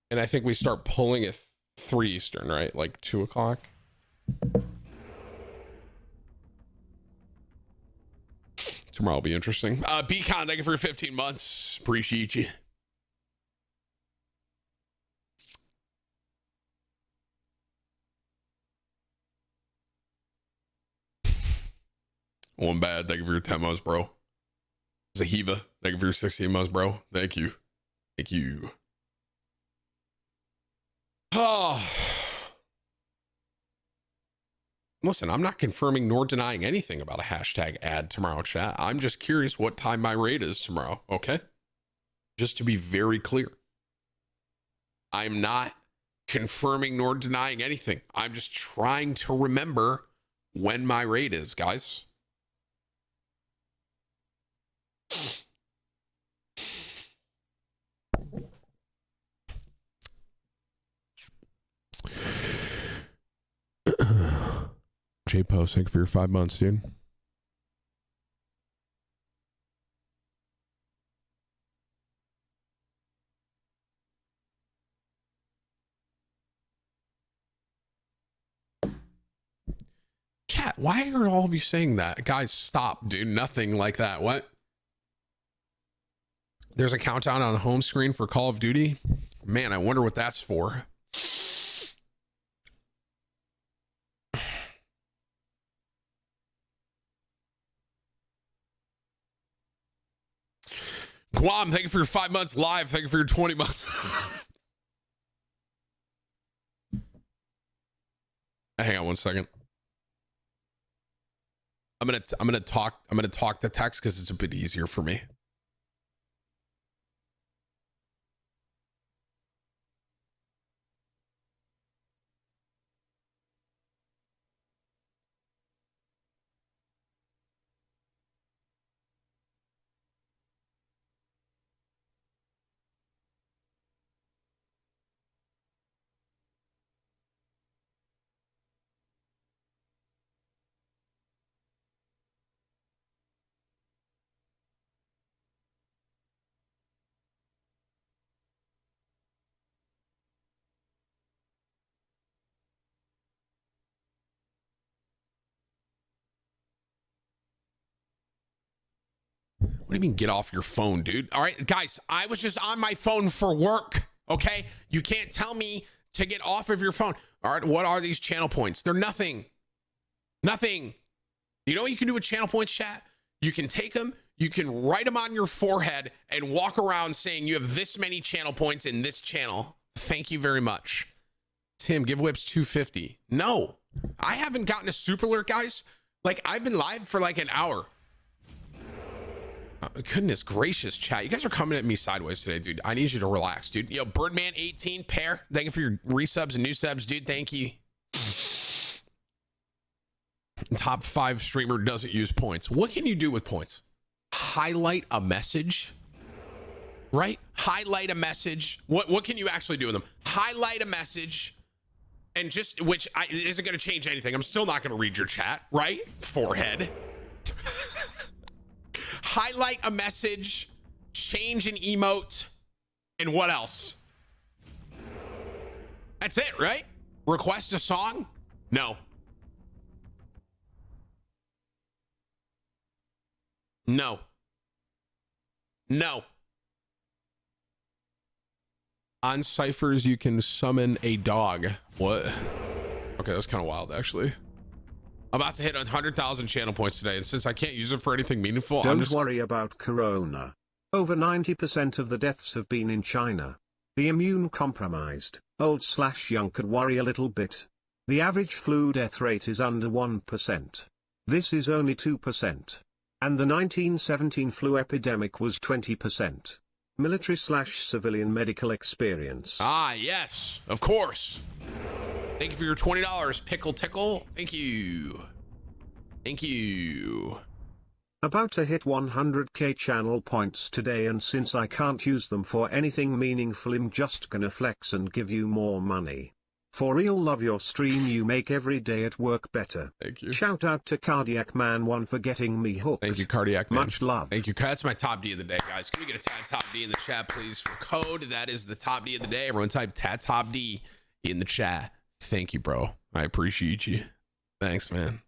Speaker 1: And I think we start pulling at 3 Eastern, right? Like 2 o'clock. Tomorrow will be interesting. Beacon, thank you for 15 months. Appreciate you. One bad, thank you for your 10 months, bro. Zahiva, thank you for your 16 months, bro. Thank you. Thank you. Oh. Listen, I'm not confirming nor denying anything about a hashtag ad tomorrow, chat. I'm just curious what time my raid is tomorrow, okay? Just to be very clear. I'm not confirming nor denying anything. I'm just trying to remember when my raid is, guys. J Post, thank you for your 5 months, dude. Chat, why are all of you saying that? Guys, stop, dude. Nothing like that. What? There's a countdown on the home screen for Call of Duty. Man, I wonder what that's for. Guam, thank you for your 5 months live. Thank you for your 20 months. Hang on one second. I'm gonna talk to text because it's a bit easier for me. What do you mean get off your phone, dude? All right, guys, I was just on my phone for work, okay? You can't tell me to get off of your phone. All right, what are these channel points? They're nothing. Nothing. You know what you can do with channel points, chat? You can take them, you can write them on your forehead and walk around saying you have this many channel points in this channel. Thank you very much. Tim, give whips 250. No, I haven't gotten a super alert, guys. Like, I've been live for like an hour. Goodness gracious, chat. You guys are coming at me sideways today, dude. I need you to relax, dude. Yo, Birdman18, pair. Thank you for your resubs and new subs, dude. Thank you. Top 5 streamer doesn't use points. What can you do with points? Highlight a message, right? Highlight a message. What can you actually do with them? Highlight a message, and just, which isn't going to change anything. I'm still not going to read your chat, right? Forehead. Highlight a message, change an emote, and what else? That's it, right? Request a song? No. No. No. On ciphers, you can summon a dog. What? Okay, that's kind of wild, actually. I'm about to hit 100,000 channel points today, and since I can't use it for anything meaningful,
Speaker 3: Don't worry about corona. Over 90% of the deaths have been in China. The immune compromised, old/young could worry a little bit. The average flu death rate is under 1%. This is only 2%. And the 1917 flu epidemic was 20%. Military/civilian medical experience.
Speaker 1: Ah, yes, of course. Thank you for your $20, Pickle Tickle. Thank you. Thank you.
Speaker 3: About to hit 100k channel points today, and since I can't use them for anything meaningful, I'm just gonna flex and give you more money. For real, love your stream you make every day at work better.
Speaker 1: Thank you.
Speaker 3: Shout out to Cardiac Man 1 for getting me hooked.
Speaker 1: Thank you, Cardiac Man.
Speaker 3: Much love.
Speaker 1: Thank you. That's my top D of the day, guys. Can we get a Tat Top D in the chat, please, for code? That is the top D of the day. Everyone type Tat Top D in the chat. Thank you, bro. I appreciate you. Thanks, man.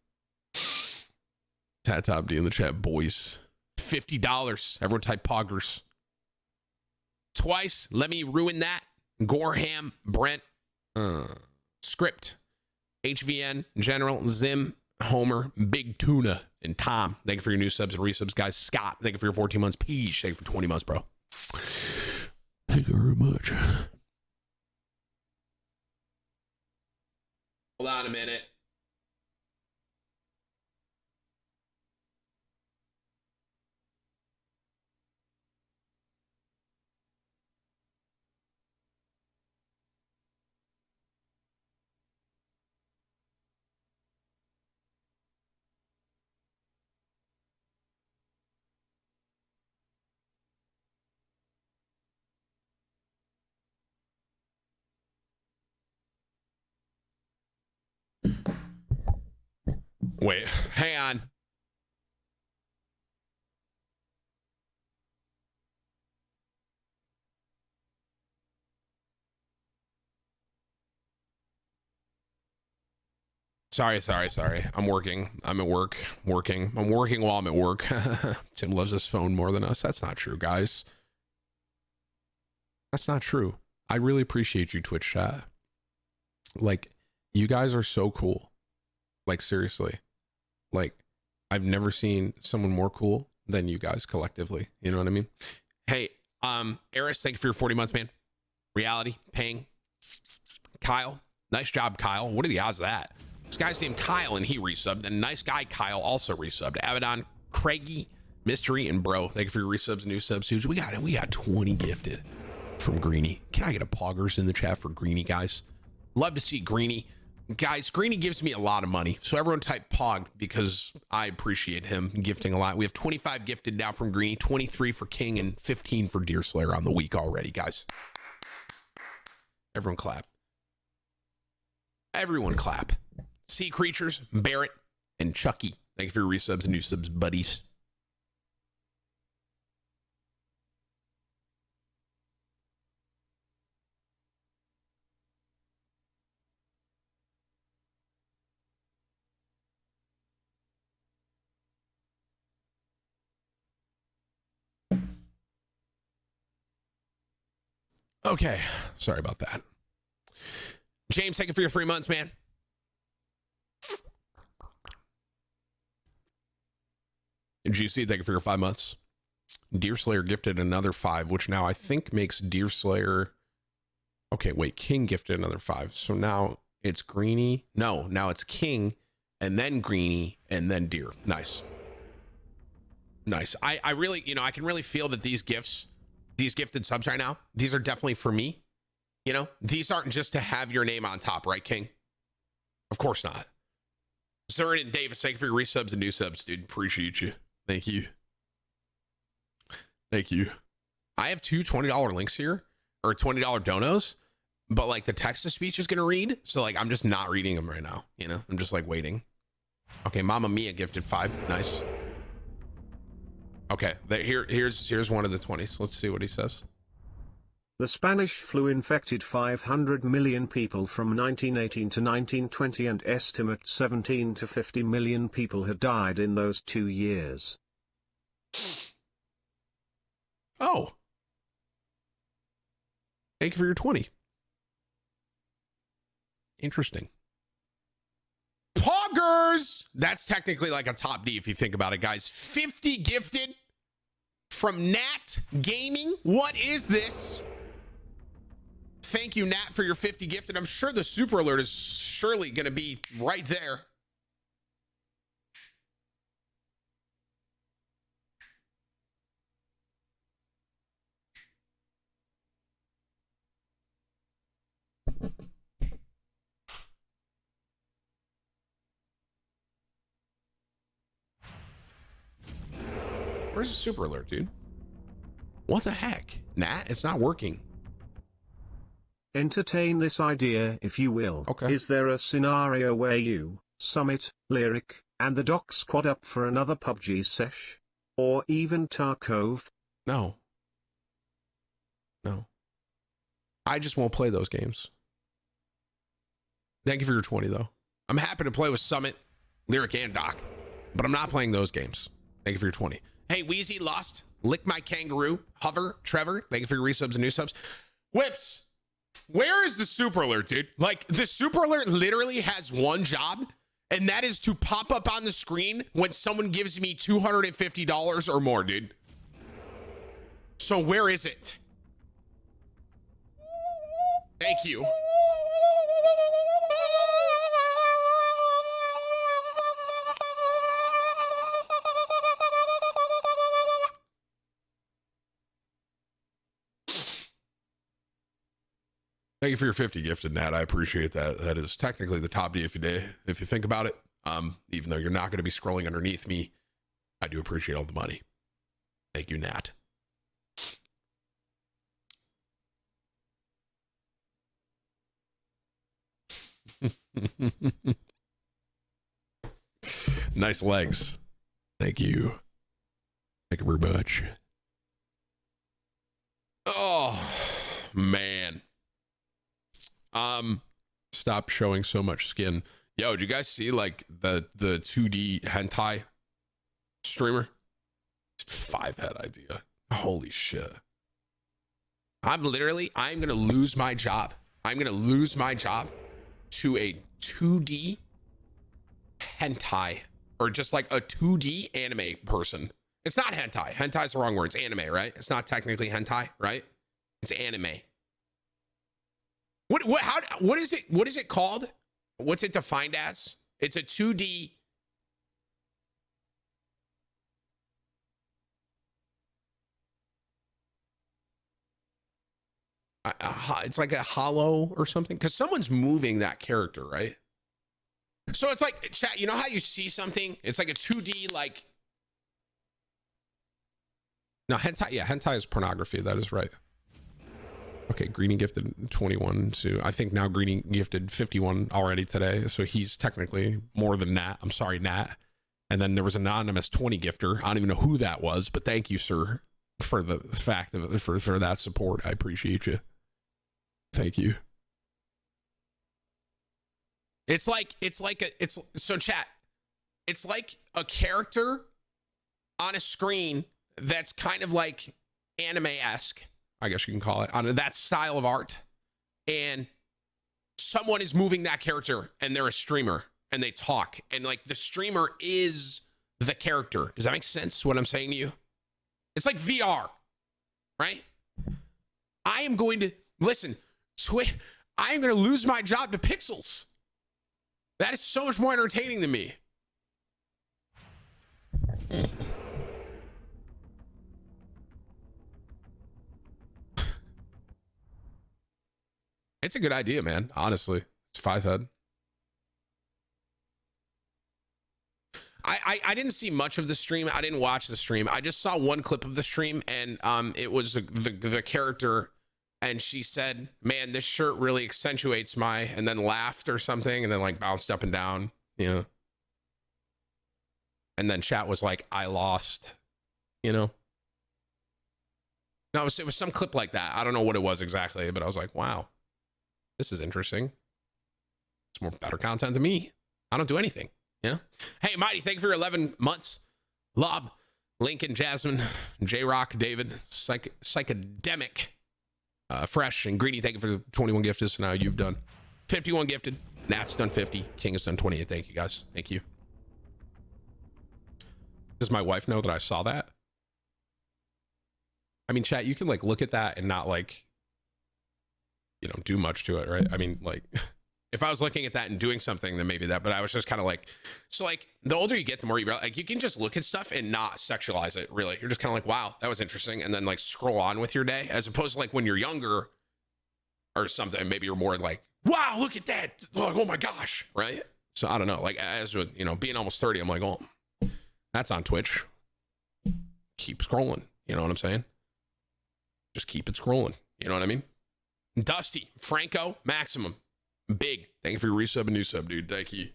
Speaker 1: Tat Top D in the chat, boys. $50. Everyone type Poggers. Twice. Let me ruin that. Gorham, Brent. Script, HVN, General, Zim, Homer, Big Tuna, and Tom. Thank you for your new subs and resubs, guys. Scott, thank you for your 14 months. Peach, thank you for 20 months, bro. Thank you very much. Hold on a minute. Wait, hang on. Sorry. I'm working. I'm at work. Working. I'm working while I'm at work. Tim loves his phone more than us. That's not true, guys. That's not true. I really appreciate you, Twitch chat. Like, you guys are so cool. Like, seriously. Like, I've never seen someone more cool than you guys collectively. You know what I mean? Hey, Eris, thank you for your 40 months, man. Reality, Pang, Kyle. Nice job, Kyle. What are the odds of that? This guy's named Kyle and he resubbed. And nice guy Kyle also resubbed. Abaddon, Craigie, Mystery, and Bro. Thank you for your resubs and new subs. We got 20 gifted from Greeny. Can I get a poggers in the chat for Greeny, guys? Love to see Greeny. Guys, Greeny gives me a lot of money. So everyone type POG because I appreciate him gifting a lot. We have 25 gifted now from Greeny, 23 for King, and 15 for Deerslayer on the week already, guys. Everyone clap. Everyone clap. Sea Creatures, Barrett, and Chucky. Thank you for your resubs and new subs, buddies. Okay, sorry about that. James, thank you for your 3 months, man. GC, thank you for your 5 months. Deerslayer gifted another 5, which now I think makes Deerslayer Okay, wait, King gifted another 5. So now it's Greenie. No, now it's King and then Greenie and then Deer. Nice. Nice. I really, you know, I can really feel that these gifts, these gifted subs right now, these are definitely for me. You know, these aren't just to have your name on top, right, King? Of course not. Zurin and Davis, thank you for your resubs and new subs, dude. Appreciate you. Thank you. Thank you. I have two $20 links here, or $20 donos, but like the text to speech is gonna read, so like I'm just not reading them right now. You know, I'm just like waiting. Okay, Mama Mia gifted 5. Nice. Okay, here's one of the 20s. Let's see what he says.
Speaker 3: The Spanish flu infected 500 million people from 1918 to 1920 and estimate 17 to 50 million people had died in those 2 years.
Speaker 1: Oh. Thank you for your 20. Interesting. Poggers! That's technically like a top D if you think about it, guys. 50 gifted from Nat Gaming. What is this? Thank you, Nat, for your 50 gifted. I'm sure the super alert is surely going to be right there. Where's the super alert, dude? What the heck? Nat, it's not working.
Speaker 3: Entertain this idea if you will.
Speaker 1: Okay.
Speaker 3: Is there a scenario where you, Summit, Lyric, and the Doc squad up for another PUBG sesh? Or even Tarkov?
Speaker 1: No. No. I just won't play those games. Thank you for your 20, though. I'm happy to play with Summit, Lyric, and Doc, but I'm not playing those games. Thank you for your 20. Hey, Wheezy, Lost, Lick My Kangaroo, Hover, Trevor, thank you for your resubs and new subs. Whips, where is the super alert, dude? Like, the super alert literally has one job, and that is to pop up on the screen when someone gives me $250 or more, dude. So where is it? Thank you. Thank you for your 50 gifted, Nat. I appreciate that. That is technically the top D if you think about it. Even though you're not going to be scrolling underneath me, I do appreciate all the money. Thank you, Nat. Nice legs. Thank you. Thank you very much. Oh, man. Stop showing so much skin. Yo, did you guys see like the 2D hentai streamer? 5-head idea. Holy shit. I'm gonna lose my job. I'm gonna lose my job to a 2D hentai, or just like a 2D anime person. It's not hentai. Hentai is the wrong word. It's anime, right? It's not technically hentai, right? It's anime. What is it called? What's it defined as? It's a 2D. It's like a hollow or something, because someone's moving that character, right? So it's like, chat, you know how you see something? It's like a 2D, like. No, hentai. Yeah, hentai is pornography. That is right. Okay, Greenie gifted 21 to, I think now Greenie gifted 51 already today. So he's technically more than Nat. I'm sorry, Nat. And then there was an anonymous 20 gifter. I don't even know who that was, but thank you, sir, for the fact of for that support. I appreciate you. Thank you. So chat, it's like a character on a screen that's kind of like anime-esque, I guess you can call it, on that style of art, and someone is moving that character, and they're a streamer, and they talk, and like the streamer is the character. Does that make sense, what I'm saying to you? It's like VR, right? I am going to, listen, I'm going to lose my job to Pixels. That is so much more entertaining than me. It's a good idea, man. Honestly, it's five head. I didn't see much of the stream. I didn't watch the stream. I just saw one clip of the stream, and it was the character, and she said, "Man, this shirt really accentuates my," and then laughed or something, and then like bounced up and down, you know. And then chat was like, "I lost," you know. No, it was some clip like that. I don't know what it was exactly, but I was like, "Wow, this is interesting. It's more better content than me. I don't do anything." Yeah. Hey, Mighty, thank you for your 11 months. Lob, Lincoln, Jasmine, J-Rock, David, Psychedemic, Fresh, and Greedy, thank you for the 21 gifted. So now you've done 51 gifted. Nat's done 50. King has done 28. Thank you, guys. Thank you. Does my wife know that I saw that? I mean, chat, you can like look at that and not like, you know, do much to it, right? I mean, like... If I was looking at that and doing something, then maybe that, but I was just kind of like, so like the older you get, the more you like, you can just look at stuff and not sexualize it really. You're just kind of like, wow, that was interesting. And then like scroll on with your day, as opposed to like when you're younger or something, maybe you're more like, wow, look at that. Like, oh my gosh. Right. So I don't know, like as with, you know, being almost 30, I'm like, oh, that's on Twitch. Keep scrolling. You know what I'm saying? Just keep it scrolling. You know what I mean? Dusty, Franco, Maximum. Big, thank you for your resub and new sub, dude. Thank you.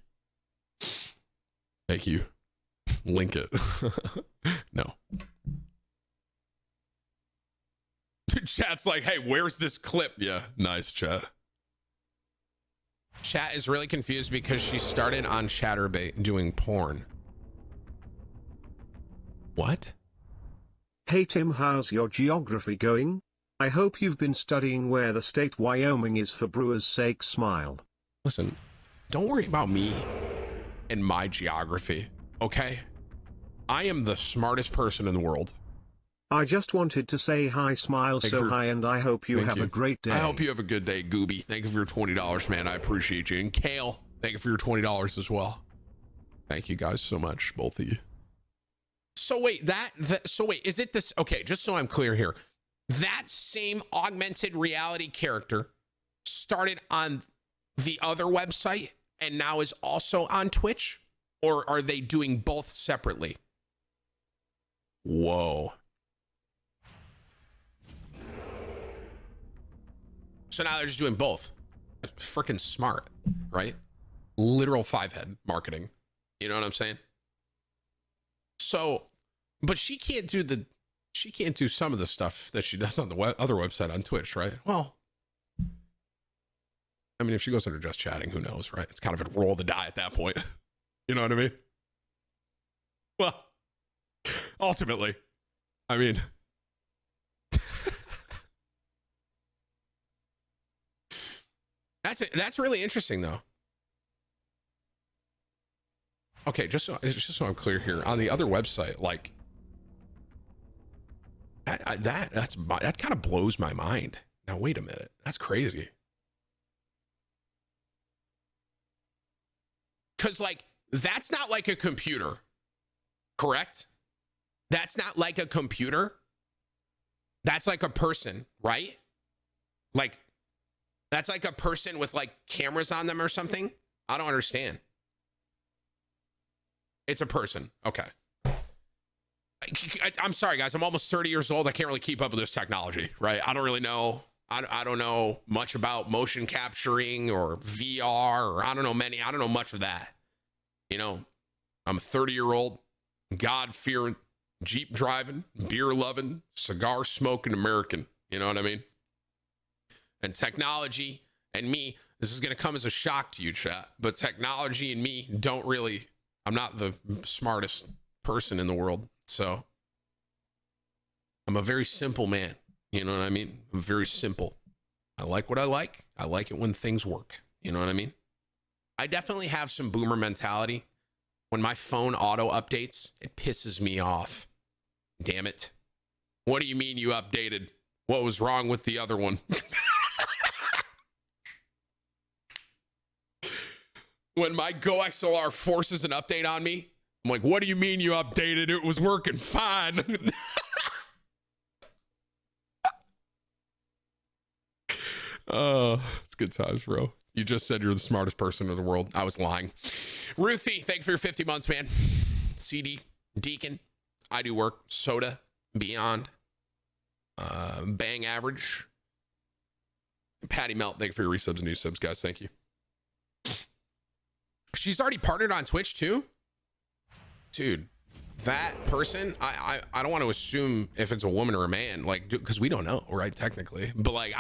Speaker 1: Thank you. Link it. No. Chat's like, hey, where's this clip? Yeah, nice, chat. Chat is really confused because she started on Chatterbait doing porn. What?
Speaker 3: Hey Tim, how's your geography going? I hope you've been studying where the state Wyoming is for brewers' sake. Smile.
Speaker 1: Listen, don't worry about me and my geography, okay? I am the smartest person in the world.
Speaker 3: I just wanted to say hi, smile so hi, and I hope you have a great day.
Speaker 1: I hope you have a good day, Gooby. Thank you for your $20, man. I appreciate you. And Kale, thank you for your $20 as well. Thank you guys so much, both of you. So wait, so wait, is it this? Okay, just so I'm clear here. That same augmented reality character started on the other website and now is also on Twitch? Or are they doing both separately? Whoa. So now they're just doing both. Freaking smart, right? Literal five-head marketing. You know what I'm saying? So, but she can't do some of the stuff that she does on the other website on Twitch, right? Well, I mean, if she goes under just chatting, who knows, right? It's kind of a roll of the die at that point. You know what I mean? Well, ultimately, I mean, that's really interesting, though. Okay, just so I'm clear here, on the other website, like that kind of blows my mind. Now wait a minute, that's crazy. Because like that's not like a computer, correct? That's not like a computer. That's like a person, right? Like that's like a person with like cameras on them or something. I don't understand. It's a person. Okay. I'm sorry, guys. I'm almost 30 years old. I can't really keep up with this technology, right? I don't really know. I don't know much about motion capturing or VR, or I don't know much of that. You know, I'm a 30-year-old, God-fearing, Jeep driving, beer loving, cigar smoking American. You know what I mean? And technology and me, this is going to come as a shock to you, chat, but technology and me don't really, I'm not the smartest person in the world. So I'm a very simple man. You know what I mean? I'm very simple. I like what I like. I like it when things work. You know what I mean? I definitely have some boomer mentality. When my phone auto updates, it pisses me off. Damn it. What do you mean you updated? What was wrong with the other one? when my Go XLR forces an update on me, I'm like, what do you mean you updated? It was working fine. It's good times, bro. You just said you're the smartest person in the world. I was lying. Ruthie, thank you for your 50 months, man. CD, Deacon, I do work, Soda, Beyond, Bang Average, Patty Melt, thank you for your resubs and new subs, guys. Thank you. She's already partnered on Twitch too? Dude, that person, I don't want to assume if it's a woman or a man, like, because we don't know, right? Technically. But like,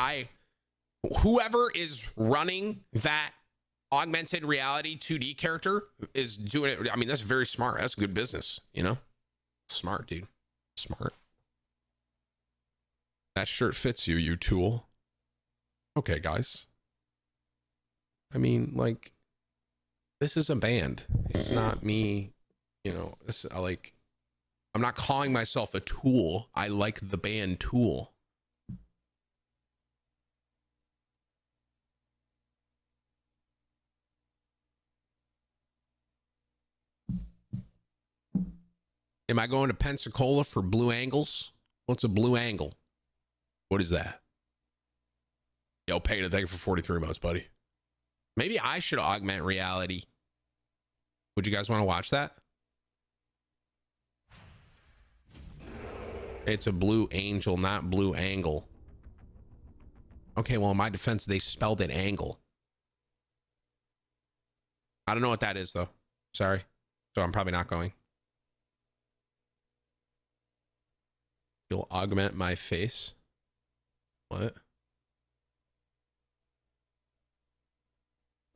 Speaker 1: whoever is running that augmented reality 2D character is doing it. I mean, that's very smart. That's good business, you know? Smart, dude. Smart. That shirt fits you, you tool. Okay, guys. I mean, like, this is a band. It's not me, you know, I'm not calling myself a tool. I like the band Tool. Am I going to Pensacola for blue angles? What's a blue angle? What is that? Yo, Payne, thank you for 43 months, buddy. Maybe I should augment reality. Would you guys want to watch that? It's a blue angel, not blue angle. Okay, well, in my defense, they spelled it angle. I don't know what that is, though. Sorry. So I'm probably not going. You'll augment my face. What?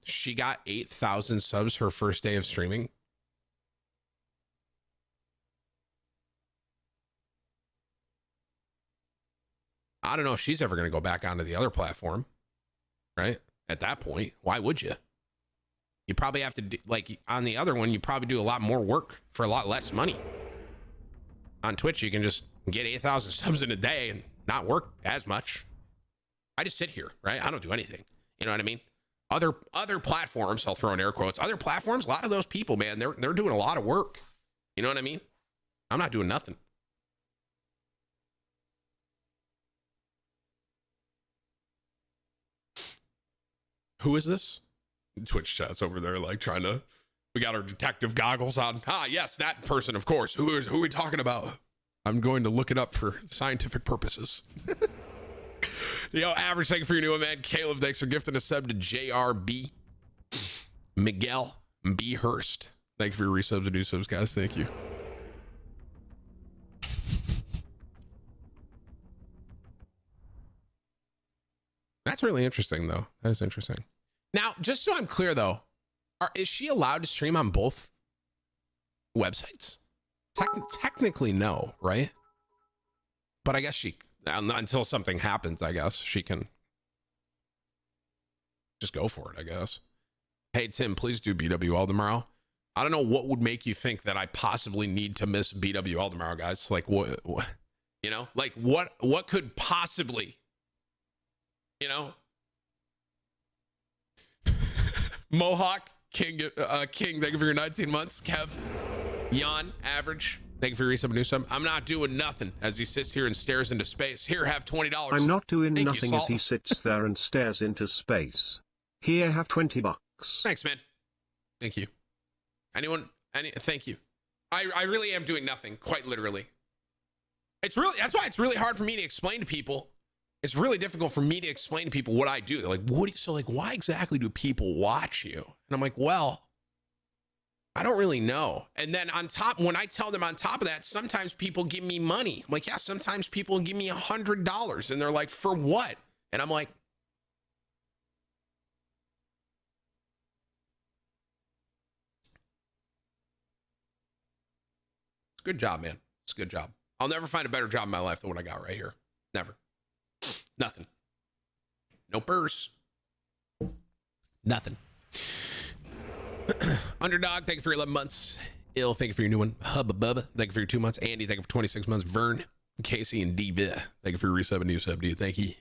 Speaker 1: She got 8,000 subs her first day of streaming. I don't know if she's ever going to go back onto the other platform, right? At that point, why would you? You probably have to do, like, on the other one, you probably do a lot more work for a lot less money. On Twitch, you can just get 8,000 subs in a day and not work as much. I just sit here, right? I don't do anything. You know what I mean? Other platforms, I'll throw in air quotes, other platforms, a lot of those people, man, they're doing a lot of work. You know what I mean? I'm not doing nothing. Who is this? Twitch chat's over there, like, trying to, we got our detective goggles on. Ah, yes, that person, of course. Who are we talking about? I'm going to look it up for scientific purposes. Yo, Average, thank you for your new one, man. Caleb, thanks for gifting a sub to JRB. Miguel B. Hurst, thank you for your resubs and new subs, guys. Thank you. That's really interesting, though. That is interesting. Now, just so I'm clear, though, is she allowed to stream on both websites? Technically, no, right? But I guess she, until something happens, I guess she can just go for it, I guess. Hey, Tim, please do BWL tomorrow. I don't know what would make you think that I possibly need to miss BWL tomorrow, guys. Like, what you know, like what could possibly, you know? Mohawk, King, thank you for your 19 months. Kev, Jan, Average, thank you for your resub and new sub. I'm not doing nothing as he sits here and stares into space. Here, have $20.
Speaker 3: I'm not doing
Speaker 1: Thank
Speaker 3: nothing
Speaker 1: you,
Speaker 3: as he sits there and stares into space. Here, have $20.
Speaker 1: Thanks, man. Thank you. Thank you. I really am doing nothing, quite literally. That's why it's really hard for me to explain to people. It's really difficult for me to explain to people what I do. They're like, why exactly do people watch you? And I'm like, well, I don't really know. And then when I tell them on top of that, sometimes people give me money. I'm like, yeah, sometimes people give me $100. And they're like, for what? And I'm like, good job, man. It's a good job. I'll never find a better job in my life than what I got right here. Never. Nothing. No purse. Nothing. Underdog, thank you for your 11 months. Ill, thank you for your new one. Hubba Bubba, thank you for your 2 months. Andy, thank you for 26 months. Vern, Casey, and Diva, thank you for your resub and new sub, dude. Thank you.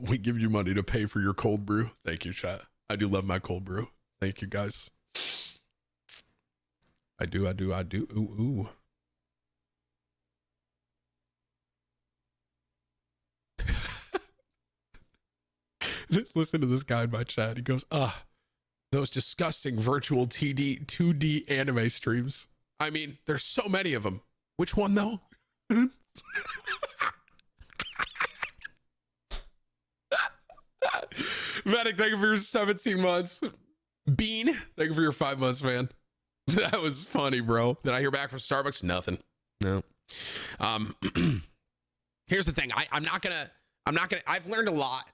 Speaker 1: We give you money to pay for your cold brew. Thank you, chat. I do love my cold brew. Thank you, guys. I do. Ooh. Listen to this guy in my chat. He goes, those disgusting virtual 2D anime streams. I mean, there's so many of them. Which one, though? Medic, thank you for your 17 months. Bean, thank you for your 5 months, man. That was funny, bro. Did I hear back from Starbucks? Nothing. No. Here's the thing. I'm not gonna, I've learned a lot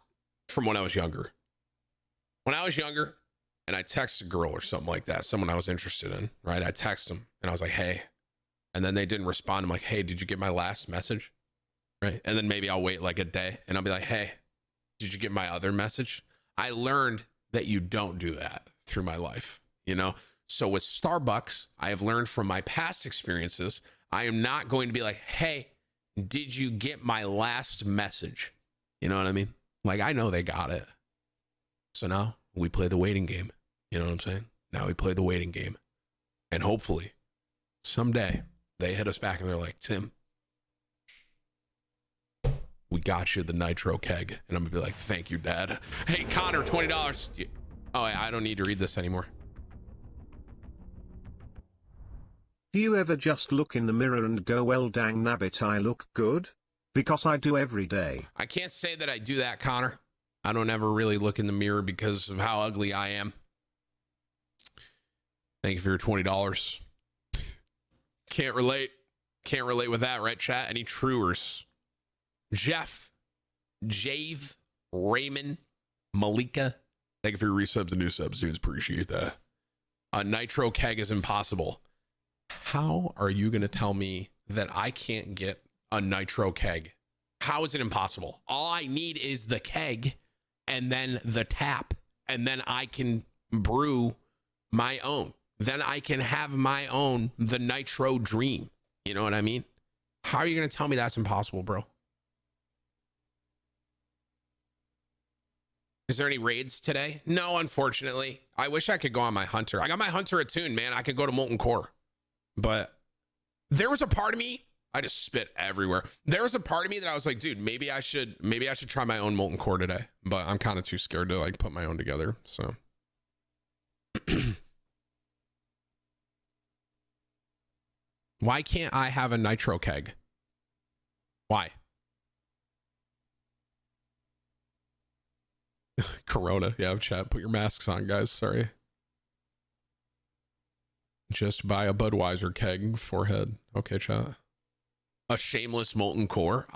Speaker 1: from when I was younger. When I was younger and I text a girl or something like that, someone I was interested in, right? I text them and I was like, hey, and then they didn't respond. I'm like, hey, did you get my last message? Right. And then maybe I'll wait like a day and I'll be like, hey, did you get my other message? I learned that you don't do that through my life, you know? So with Starbucks, I have learned from my past experiences, I am not going to be like, hey, did you get my last message? You know what I mean? Like, I know they got it. So now we play the waiting game. You know what I'm saying? Now we play the waiting game. And hopefully someday they hit us back and they're like, Tim, we got you the nitro keg. And I'm gonna be like, thank you, Dad. Hey, Connor, $20. Oh, I don't need to read this anymore.
Speaker 3: Do you ever just look in the mirror and go, well, dang nabbit, I look good? Because I do every day.
Speaker 1: I can't say that I do that, Connor. I don't ever really look in the mirror because of how ugly I am. Thank you for your $20. Can't relate. Can't relate with that, right, chat? Any truers? Jeff, Jave, Raymond, Malika. Thank you for your resubs and new subs, dudes. Appreciate that. A nitro keg is impossible. How are you going to tell me that I can't get a nitro keg? How is it impossible? All I need is the keg and then the tap, and then I can brew my own. Then I can have my own, the nitro dream. You know what I mean? How are you going to tell me that's impossible, bro? Is there any raids today? No, unfortunately. I wish I could go on my Hunter. I got my Hunter attuned, man. I could go to Molten Core. But there was a part of me, I just spit everywhere. There was a part of me that I was like, dude, maybe I should try my own Molten Core today. But I'm kind of too scared to like put my own together. So why can't I have a nitro keg? Why? Corona. Yeah, chat. Put your masks on, guys. Sorry. Just buy a Budweiser keg, forehead. Okay, chat. A shameless molten core.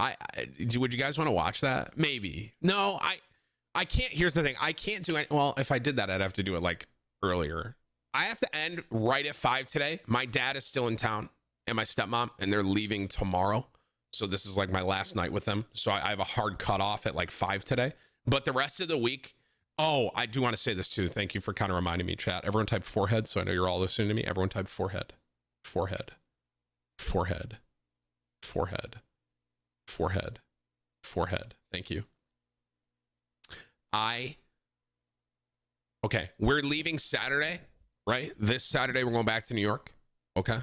Speaker 1: Would you guys want to watch that? Maybe. No, I can't. Here's the thing. I can't do it. Well, if I did that, I'd have to do it like earlier. I have to end right at 5 today. My dad is still in town and my stepmom, and they're leaving tomorrow. So this is like my last night with them. So I have a hard cutoff at like 5 today. But the rest of the week, oh, I do want to say this too. Thank you for kind of reminding me, chat. Everyone type forehead, so I know you're all listening to me. Everyone type forehead. Forehead. Forehead. Forehead. Forehead. Forehead. Thank you. Okay, we're leaving Saturday, right? This Saturday, we're going back to New York. Okay.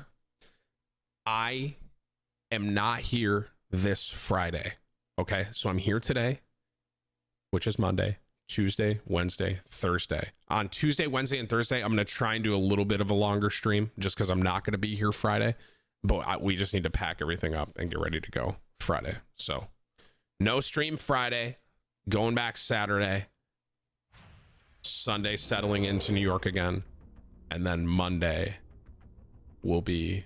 Speaker 1: I am not here this Friday. Okay, so I'm here today, which is Monday, Tuesday, Wednesday, Thursday. On Tuesday, Wednesday, and Thursday, I'm going to try and do a little bit of a longer stream just because I'm not going to be here Friday. But we just need to pack everything up and get ready to go Friday. So no stream Friday, going back Saturday, Sunday settling into New York again. And then Monday we'll be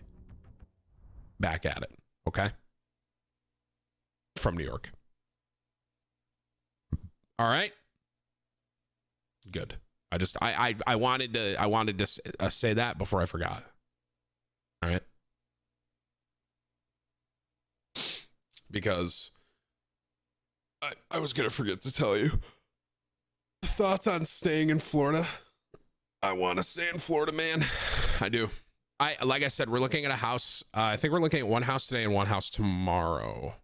Speaker 1: back at it. Okay. From New York. All right. Good. I wanted to say that before I forgot. All right. Because I was gonna forget to tell you. Thoughts on staying in Florida? I want to stay in Florida, man. I do. Like I said, we're looking at a house. I think we're looking at one house today and one house tomorrow.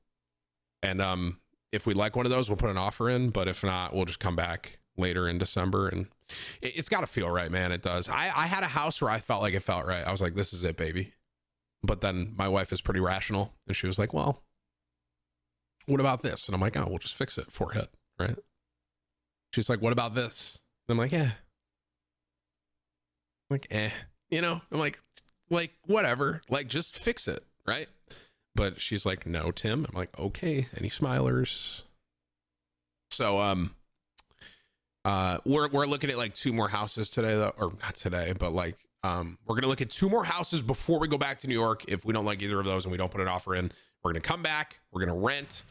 Speaker 1: And if we like one of those, we'll put an offer in. But if not, we'll just come back later in December. And it's got to feel right, man. It does. I had a house where I felt like it felt right. I was like, this is it, baby. But then my wife is pretty rational. And she was like, well, what about this? And I'm like, oh, we'll just fix it. Forehead, right? She's like, what about this? And I'm like, yeah. I'm like, you know, I'm like, whatever, like, just fix it, right? But she's like, no, Tim. I'm like, okay. Any smilers? So, we're looking at like 2 more houses today, though, or not today, but like, we're gonna look at 2 more houses before we go back to New York. If we don't like either of those and we don't put an offer in, we're gonna come back. We're gonna rent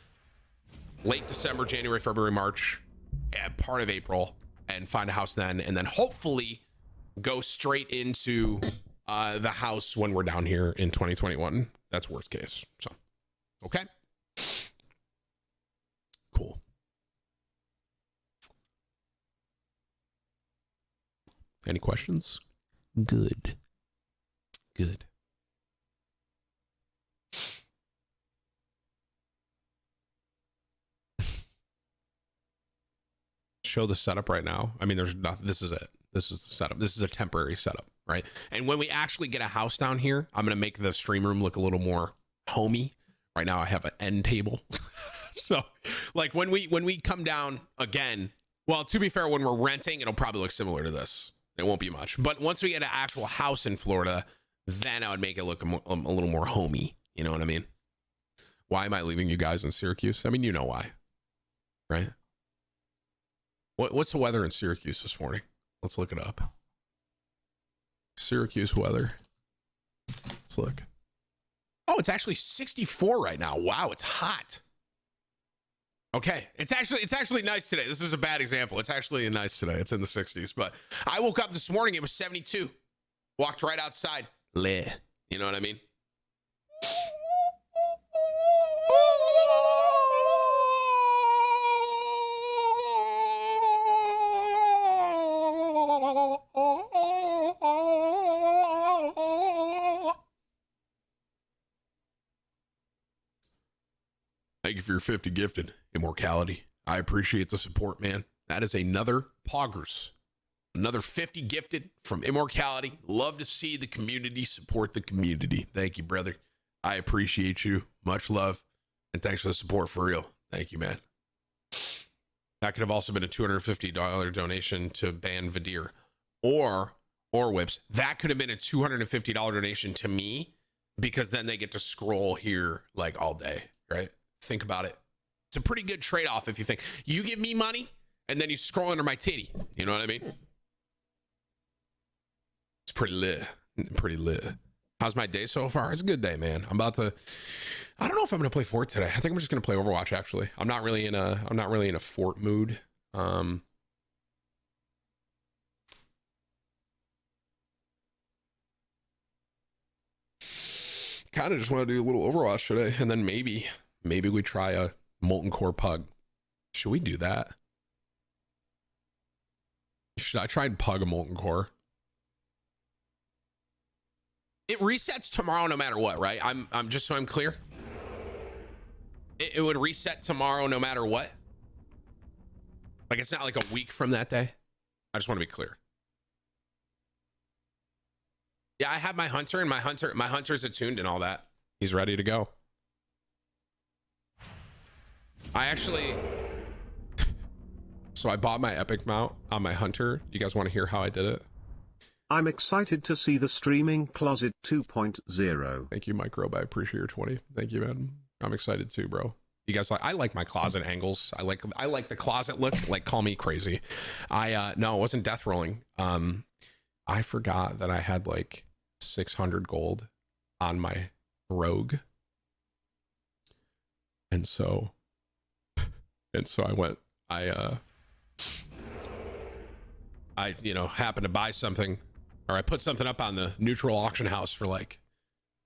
Speaker 1: late December, January, February, March, part of April, and find a house then, and then hopefully go straight into the house when we're down here in 2021. That's worst case. So, okay. Cool. Any questions? Good. Good. Show the setup right now. I mean, there's not, this is it. This is the setup. This is a temporary setup, right? And when we actually get a house down here, I'm going to make the stream room look a little more homey. Right now I have an end table. So like when we come down again, well, to be fair, when we're renting, it'll probably look similar to this. It won't be much, but once we get an actual house in Florida, then I would make it look a little more homey. You know what I mean? Why am I leaving you guys in Syracuse? I mean, you know why, right? What's the weather in Syracuse this morning? Let's look it up. Syracuse weather. Let's look. Oh, it's actually 64 right now. Wow, it's hot. Okay, it's actually nice today. This is a bad example. It's actually nice today. It's in the 60s, but I woke up this morning, it was 72. Walked right outside. Leh. You know what I mean? Thank you for your 50 gifted, Immortality. I appreciate the support, man. That is another Poggers. Another 50 gifted from Immortality. Love to see the community support the community. Thank you, brother. I appreciate you. Much love. And thanks for the support, for real. Thank you, man. That could have also been a $250 donation to ban Vadir or Whips. That could have been a $250 donation to me, because then they get to scroll here like all day, right? Think about it. It's a pretty good trade-off if you think you give me money and then you scroll under my titty. You know what I mean? It's pretty lit. Pretty lit. How's my day so far? It's a good day, man. I don't know if I'm gonna play Fort today. I think I'm just gonna play Overwatch, actually. I'm not really in a Fort mood. Kind of just want to do a little Overwatch today, and then maybe we try a Molten Core Pug. Should we do that? Should I try and pug a Molten Core? It resets tomorrow no matter what, right? I'm just so I'm clear. It would reset tomorrow no matter what. Like, it's not like a week from that day. I just want to be clear. Yeah, I have my hunter, and my hunter's attuned and all that. He's ready to go. So I bought my epic mount on my hunter. You guys want to hear how I did it?
Speaker 3: I'm excited to see the streaming closet 2.0.
Speaker 1: Thank you, Microbe. I appreciate your 20. Thank you, man. I'm excited too, bro. You guys I like my closet angles. I like the closet look. Like, call me crazy. No, it wasn't death rolling. I forgot that I had like 600 gold on my rogue. And so I happened to buy something, or I put something up on the neutral auction house for like,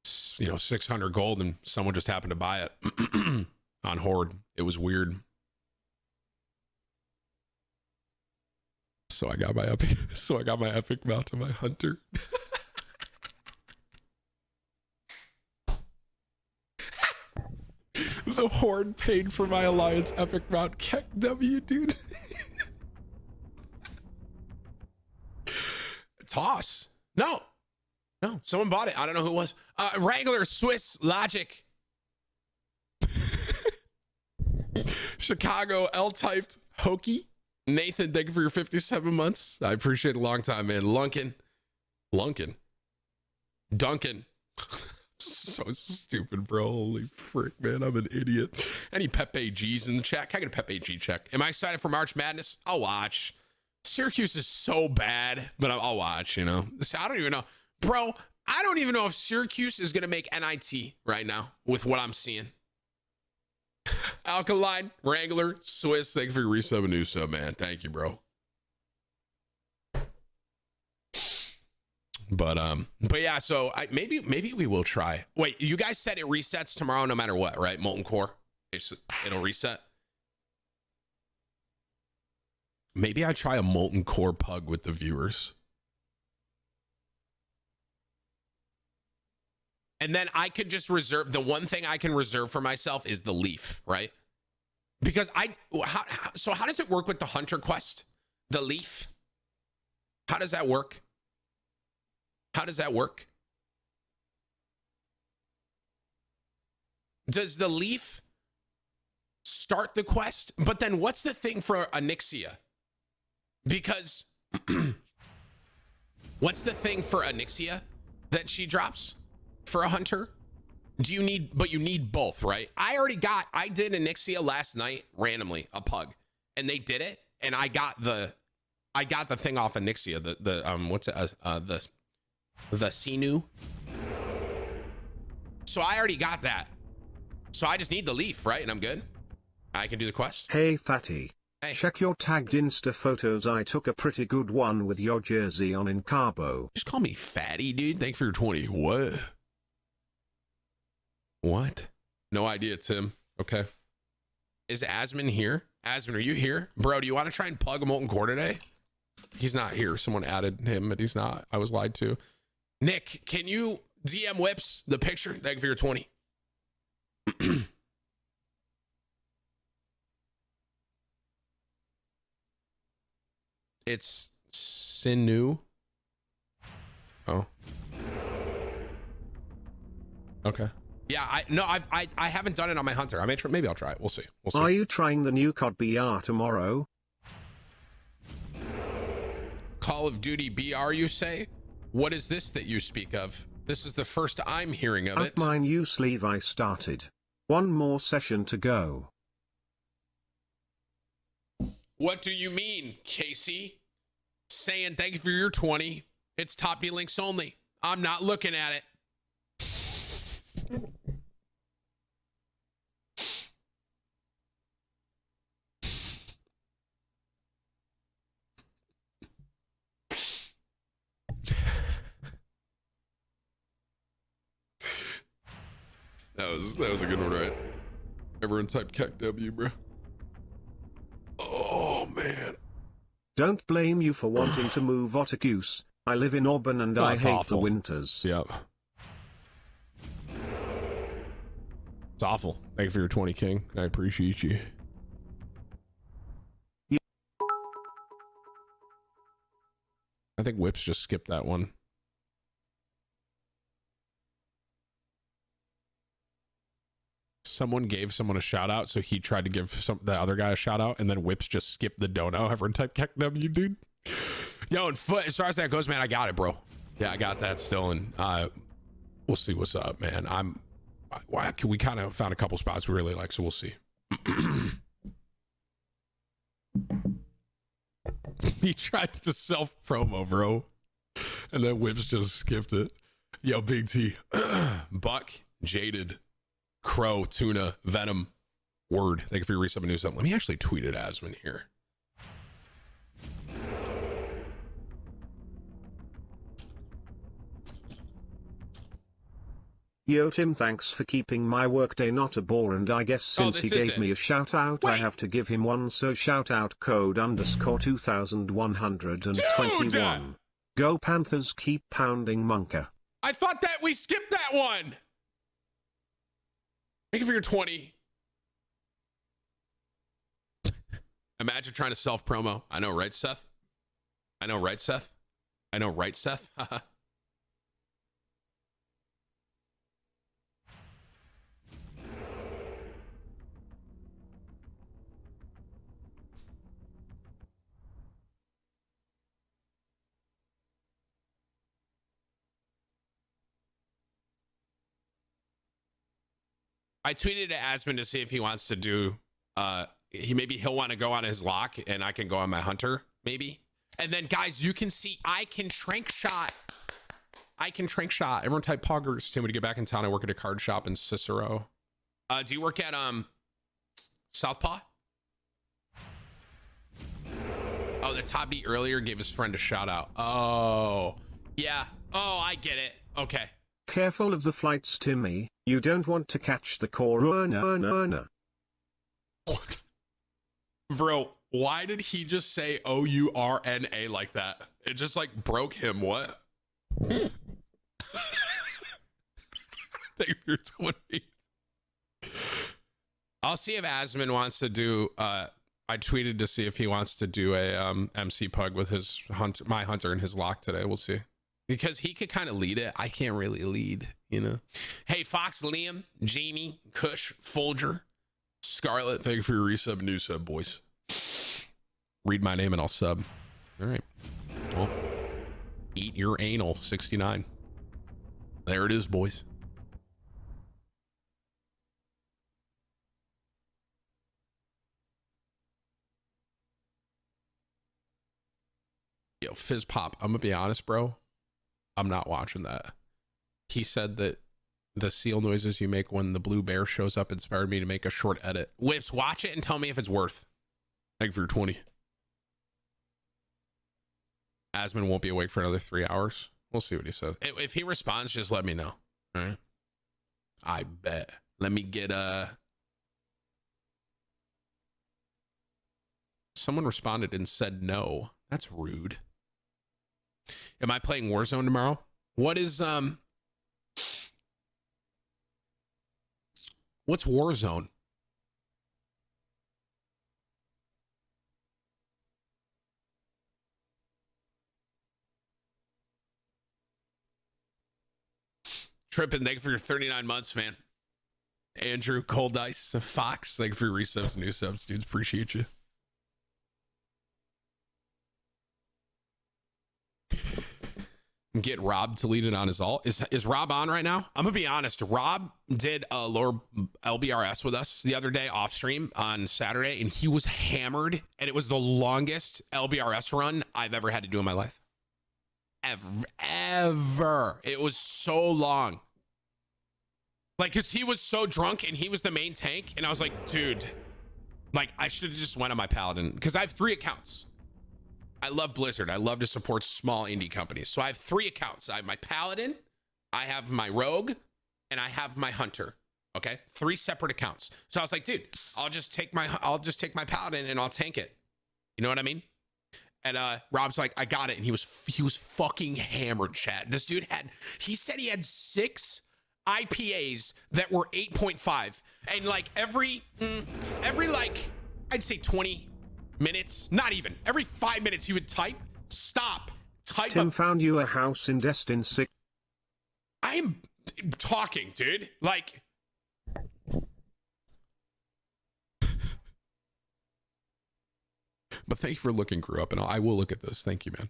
Speaker 1: 600 gold, and someone just happened to buy it on Horde. It was weird. So I got my epic mount to my hunter. The Horn paid for my alliance epic round Keck W, dude. Toss. No, someone bought it. I don't know who it was. Wrangler, Swiss, Logic. Chicago, L-typed, Hokey. Nathan, thank you for your 57 months. I appreciate it a long time, man. Lunkin. Duncan. So stupid, bro. Holy frick, man. I'm an idiot. Any Pepe G's in the chat? Can I get a Pepe G check? Am I excited for March Madness? I'll watch. Syracuse is so bad, but I'll watch, you know. I don't even know. Bro, I don't even know if Syracuse is going to make NIT right now with what I'm seeing. Alkaline, Wrangler, Swiss, thank you for your resub and new sub, man. Thank you, bro. But yeah, so maybe we will try. Wait, you guys said it resets tomorrow no matter what, right? Molten Core, it'll reset. Maybe I try a Molten Core pug with the viewers. And then I could just reserve, the one thing I can reserve for myself is the Leaf, right? Because so how does it work with the Hunter quest? The Leaf? How does that work? Does the Leaf start the quest? But then what's the thing for Onyxia? Because what's the thing for Onyxia that she drops for a hunter? You need both, right? I did Onyxia last night randomly, a pug, and they did it, and I got the thing off Onyxia, the Sinu. So I already got that. So I just need the Leaf, right? And I'm good. I can do the quest.
Speaker 3: Hey, Fatty.
Speaker 1: Hey.
Speaker 3: Check your tagged Insta photos. I took a pretty good one with your jersey on in Cabo.
Speaker 1: Just call me Fatty, dude. Thank you for your 20. What? No idea, Tim. Okay. Is Asman here? Asman, are you here? Bro, do you want to try and pug a Molten Core today? He's not here. Someone added him, but he's not. I was lied to. Nick, can you DM Whips the picture? Thank you for your 20. It's Sinu. Oh. Okay. Yeah, I haven't done it on my hunter. I may try, maybe I'll try it. We'll see.
Speaker 3: Are you trying the new COD BR tomorrow?
Speaker 1: Call of Duty BR, you say? What is this that you speak of? This is the first I'm hearing of it.
Speaker 3: Mine you sleeve I started. One more session to go.
Speaker 1: What do you mean, Casey? Saying thank you for your 20. It's top B links only. I'm not looking at it. That was a good one, right? Everyone type Keck W, bro. Oh, man.
Speaker 3: Don't blame you for wanting to move Otakus. I live in Auburn and I hate
Speaker 1: awful.
Speaker 3: the winters.
Speaker 1: Yep. It's awful. Thank you for your 20, King. I appreciate you. I think Whips just skipped that one. Someone gave someone a shout out, so he tried to give the other guy a shout out, and then Whips just skipped the dono. Everyone type Keck W, dude. Yo, and foot, as far as that goes, man, I got it, bro. Yeah, I got that still, and we'll see what's up, man. We kind of found a couple spots we really like, so we'll see. He tried to self promo, bro, and then Whips just skipped it. Yo, Big T, Buck, Jaded, Crow, Tuna, Venom, Word. Thank you for your resub and new sub. Let me actually tweet it Asman here.
Speaker 3: Yo Tim, thanks for keeping my workday not a bore, and I guess since he gave me a shout out, I have to give him one, so shout out code _ 2121. Go Panthers, keep pounding Monka.
Speaker 1: I thought that we skipped that one. Thank you for your 20. Imagine trying to self promo. I know, right, Seth? I know, right, Seth? I know, right, Seth? I tweeted to Asmon to see if he wants to do he'll want to go on his lock and I can go on my hunter, maybe. And then guys, you can see I can trank shot. Everyone type poggers. Tim, when you get back in town, I work at a card shop in Cicero. Do you work at Southpaw? Oh, the top beat earlier gave his friend a shout out. Oh, yeah. Oh, I get it. Okay.
Speaker 3: Careful of the flights, Timmy. You don't want to catch the corona.
Speaker 1: What? Bro, why did he just say OURNA like that? It just like broke him. What? Thank you for 20. I'll see if Asmon wants to do I tweeted to see if he wants to do a MC pug with his my hunter and his lock today. We'll see. Because he could kind of lead it. I can't really lead, you know. Hey, Fox, Liam, Jamie, Kush, Folger, Scarlet, thank you for your resub, new sub, boys. Read my name and I'll sub. All right. Well, eat your anal, 69. There it is, boys. Yo, Fizz Pop, I'm gonna be honest, bro. I'm not watching that. He said that the seal noises you make when the blue bear shows up inspired me to make a short edit. Whips, watch it and tell me if it's worth. Thank you for your 20. Asmon won't be awake for another 3 hours. We'll see what he says. If he responds, just let me know. All right. I bet. Let me get someone responded and said no. That's rude. Am I playing Warzone tomorrow? What is what's Warzone? Trippin', thank you for your 39 months, man. Andrew, Cold Dice, Fox, thank you for your resubs, new subs, dudes. Appreciate you. Get Rob to lead it on his alt. Is Rob on right now? I'm gonna be honest. Rob did a lower LBRS with us the other day off stream on Saturday, and he was hammered, and it was the longest LBRS run I've ever had to do in my life. Ever. It was so long. Like, cause he was so drunk and he was the main tank, and I was like, dude, like I should have just went on my Paladin because I have 3 accounts. I love Blizzard. I love to support small indie companies. So I have 3 accounts. I have my Paladin, I have my Rogue, and I have my Hunter. Okay? 3 separate accounts. So I was like, dude, I'll just take my Paladin and I'll tank it. You know what I mean? And Rob's like, I got it. And he was fucking hammered, chat. This dude he said he had 6 IPAs that were 8.5. And like every like, I'd say 20 minutes, not even every 5 minutes he would type
Speaker 3: Tim found you a house in Destin 6.
Speaker 1: I am talking, dude, like but thank you for looking, grew up, and I will look at this. Thank you, man.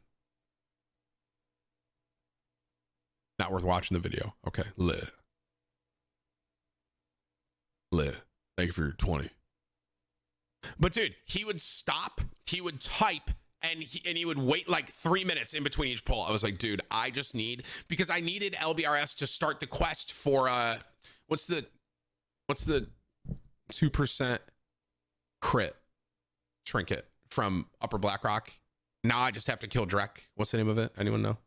Speaker 1: Not worth watching the video. Okay, thank you for your 20. But dude, he would stop, he would type, and he would wait like 3 minutes in between each pull. I was like, dude, I just need, because I needed LBRS to start the quest for what's the 2% crit trinket from Upper Blackrock. Now I just have to kill Drek. What's the name of it? Anyone know?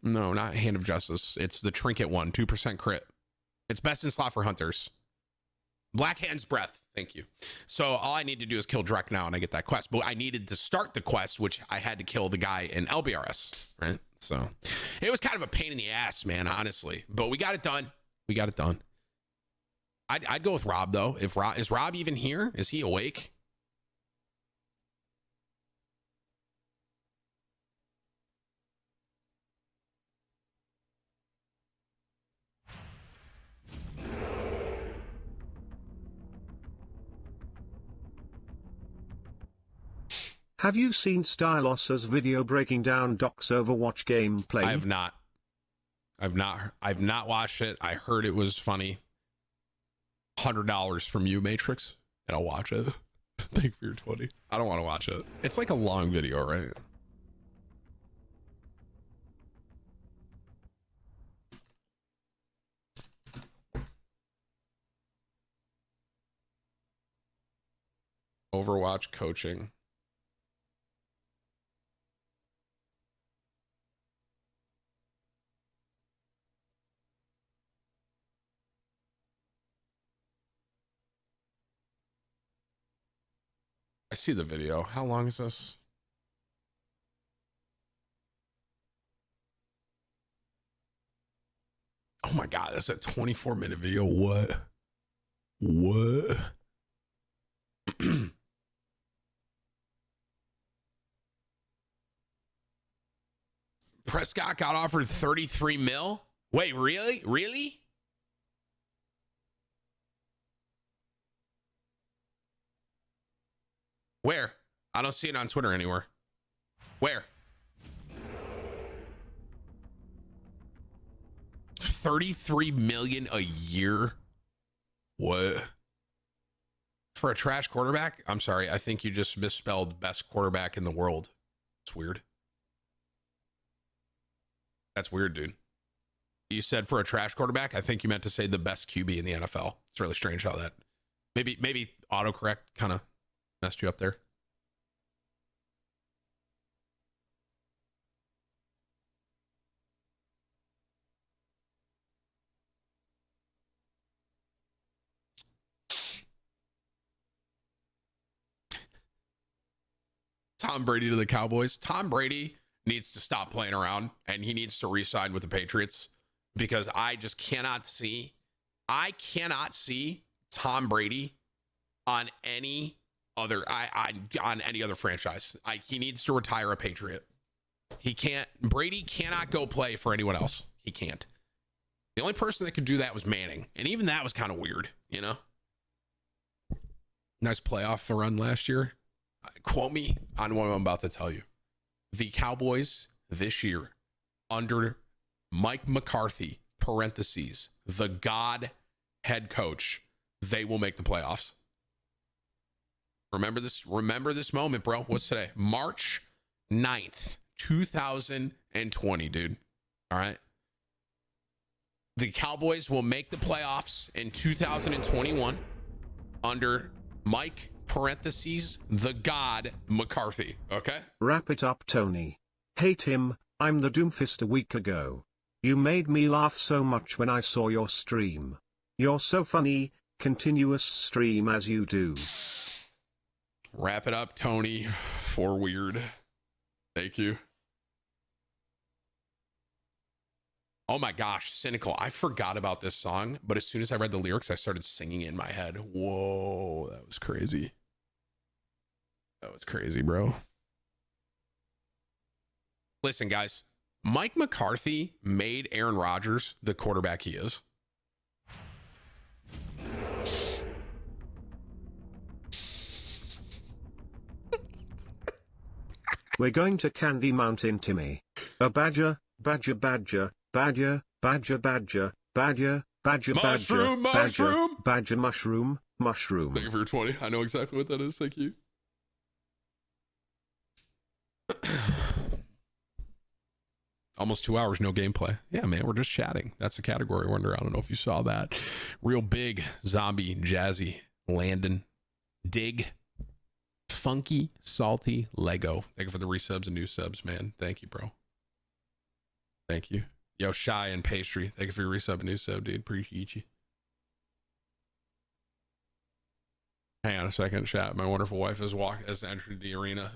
Speaker 1: No, not Hand of Justice. It's the trinket one, 2% crit. It's best in slot for hunters. Black Hand's Breath. Thank you. So all I need to do is kill Drek now and I get that quest. But I needed to start the quest, which I had to kill the guy in LBRS, right? So it was kind of a pain in the ass, man, honestly. But we got it done. I'd go with Rob though. If Rob is Rob even here? Is he awake?
Speaker 3: Have you seen Stylos's video breaking down Doc's Overwatch gameplay?
Speaker 1: I have not. I've not watched it. I heard it was funny. $100 from you, Matrix, and I'll watch it. Thank you for your 20. I don't want to watch it. It's like a long video, right? Overwatch coaching. I see the video. How long is this? Oh my God, that's a 24-minute video. What? What? Prescott got offered 33 mil. Wait, really? Really? Where? I don't see it on Twitter anywhere. Where? 33 million a year? What? For a trash quarterback? I'm sorry. I think you just misspelled best quarterback in the world. It's weird. That's weird, dude. You said for a trash quarterback. I think you meant to say the best QB in the NFL. It's really strange how that maybe autocorrect kind of messed you up there. Tom Brady to the Cowboys. Tom Brady needs to stop playing around and he needs to re-sign with the Patriots because I just cannot see Tom Brady on any other on any other franchise. He needs to retire a Patriot. Brady cannot go play for anyone else. He can't. The only person that could do that was Manning, and even that was kind of weird, you know. Nice playoff run last year. Quote me on what I'm about to tell you. The Cowboys this year, under Mike McCarthy, parentheses, the God head coach, they will make the playoffs. Remember this moment, bro. What's today? March 9th, 2020, dude. All right. The Cowboys will make the playoffs in 2021 under Mike, parentheses, the God McCarthy. Okay?
Speaker 3: Wrap it up, Tony. Hey Tim, I'm the Doomfist a week ago. You made me laugh so much when I saw your stream. You're so funny, continuous stream as you do.
Speaker 1: Wrap it up, Tony, for weird. Thank you. Oh my gosh, Cynical. I forgot about this song, but as soon as I read the lyrics, I started singing it in my head. Whoa, that was crazy. That was crazy, bro. Listen, guys, Mike McCarthy made Aaron Rodgers the quarterback he is.
Speaker 3: We're going to Candy Mountain, Timmy. A badger, badger, badger, badger, badger, badger, badger, badger,
Speaker 1: Mushroom,
Speaker 3: badger,
Speaker 1: mushroom.
Speaker 3: badger, badger, mushroom, mushroom.
Speaker 1: Thank you for your 20. I know exactly what that is. Thank you. Almost 2 hours, no gameplay. Yeah, man, we're just chatting. That's the category we're under. I don't know if you saw that. Real big, zombie, jazzy, Landon, dig, funky, salty, Lego. Thank you for the resubs and new subs, man. Thank you, bro. Thank you. Yo, Shy and Pastry. Thank you for your resub and new sub, dude. Appreciate you. Hang on a second, chat. My wonderful wife has entered the arena.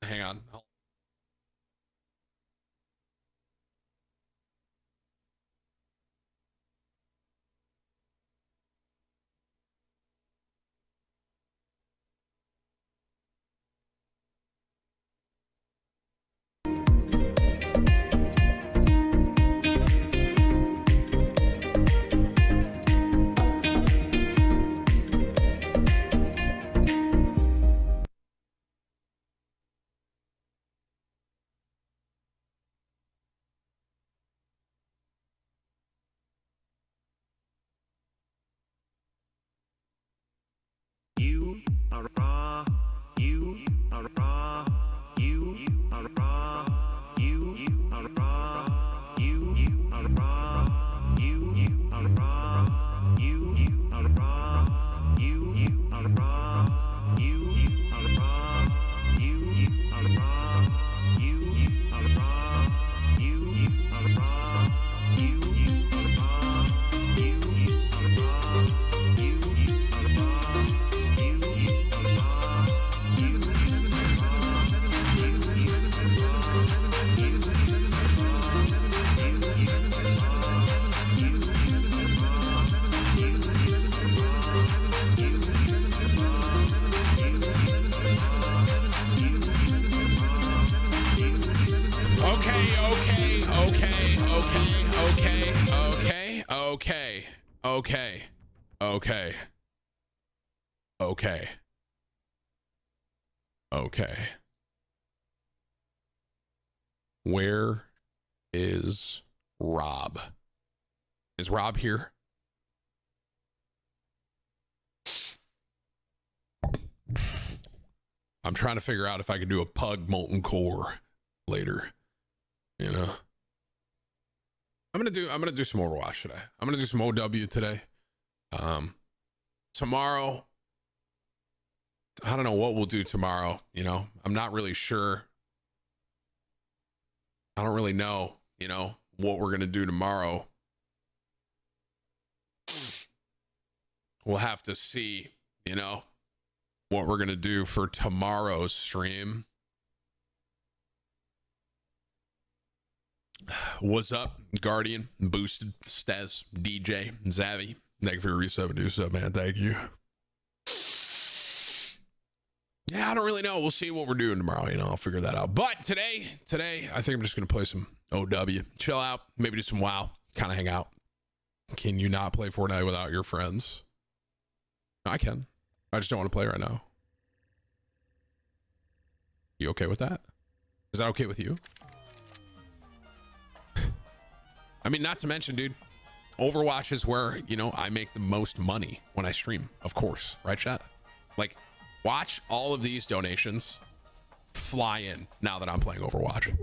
Speaker 1: Hang on. Okay. Okay. Okay. Okay. Where is Rob? Is Rob here? I'm trying to figure out if I can do a pug molten core later. You know, I'm gonna do some Overwatch today. I'm gonna do some OW today. Tomorrow, I don't know what we'll do tomorrow. You know, I'm not really sure. I don't really know, you know, what we're gonna do tomorrow. We'll have to see, you know, what we're gonna do for tomorrow's stream. What's up, Guardian, Boosted, Stez, DJ, Zavi? Thank you for your reset, do sub, man. Thank you. Yeah, I don't really know. We'll see what we're doing tomorrow. You know, I'll figure that out. But today, I think I'm just gonna play some OW, chill out, maybe do some WoW, kind of hang out. Can you not play Fortnite without your friends? No, I can. I just don't want to play right now. You okay with that? Is that okay with you? I mean, not to mention, dude, Overwatch is where, you know, I make the most money when I stream, of course, right, chat? Like, watch all of these donations fly in now that I'm playing Overwatch.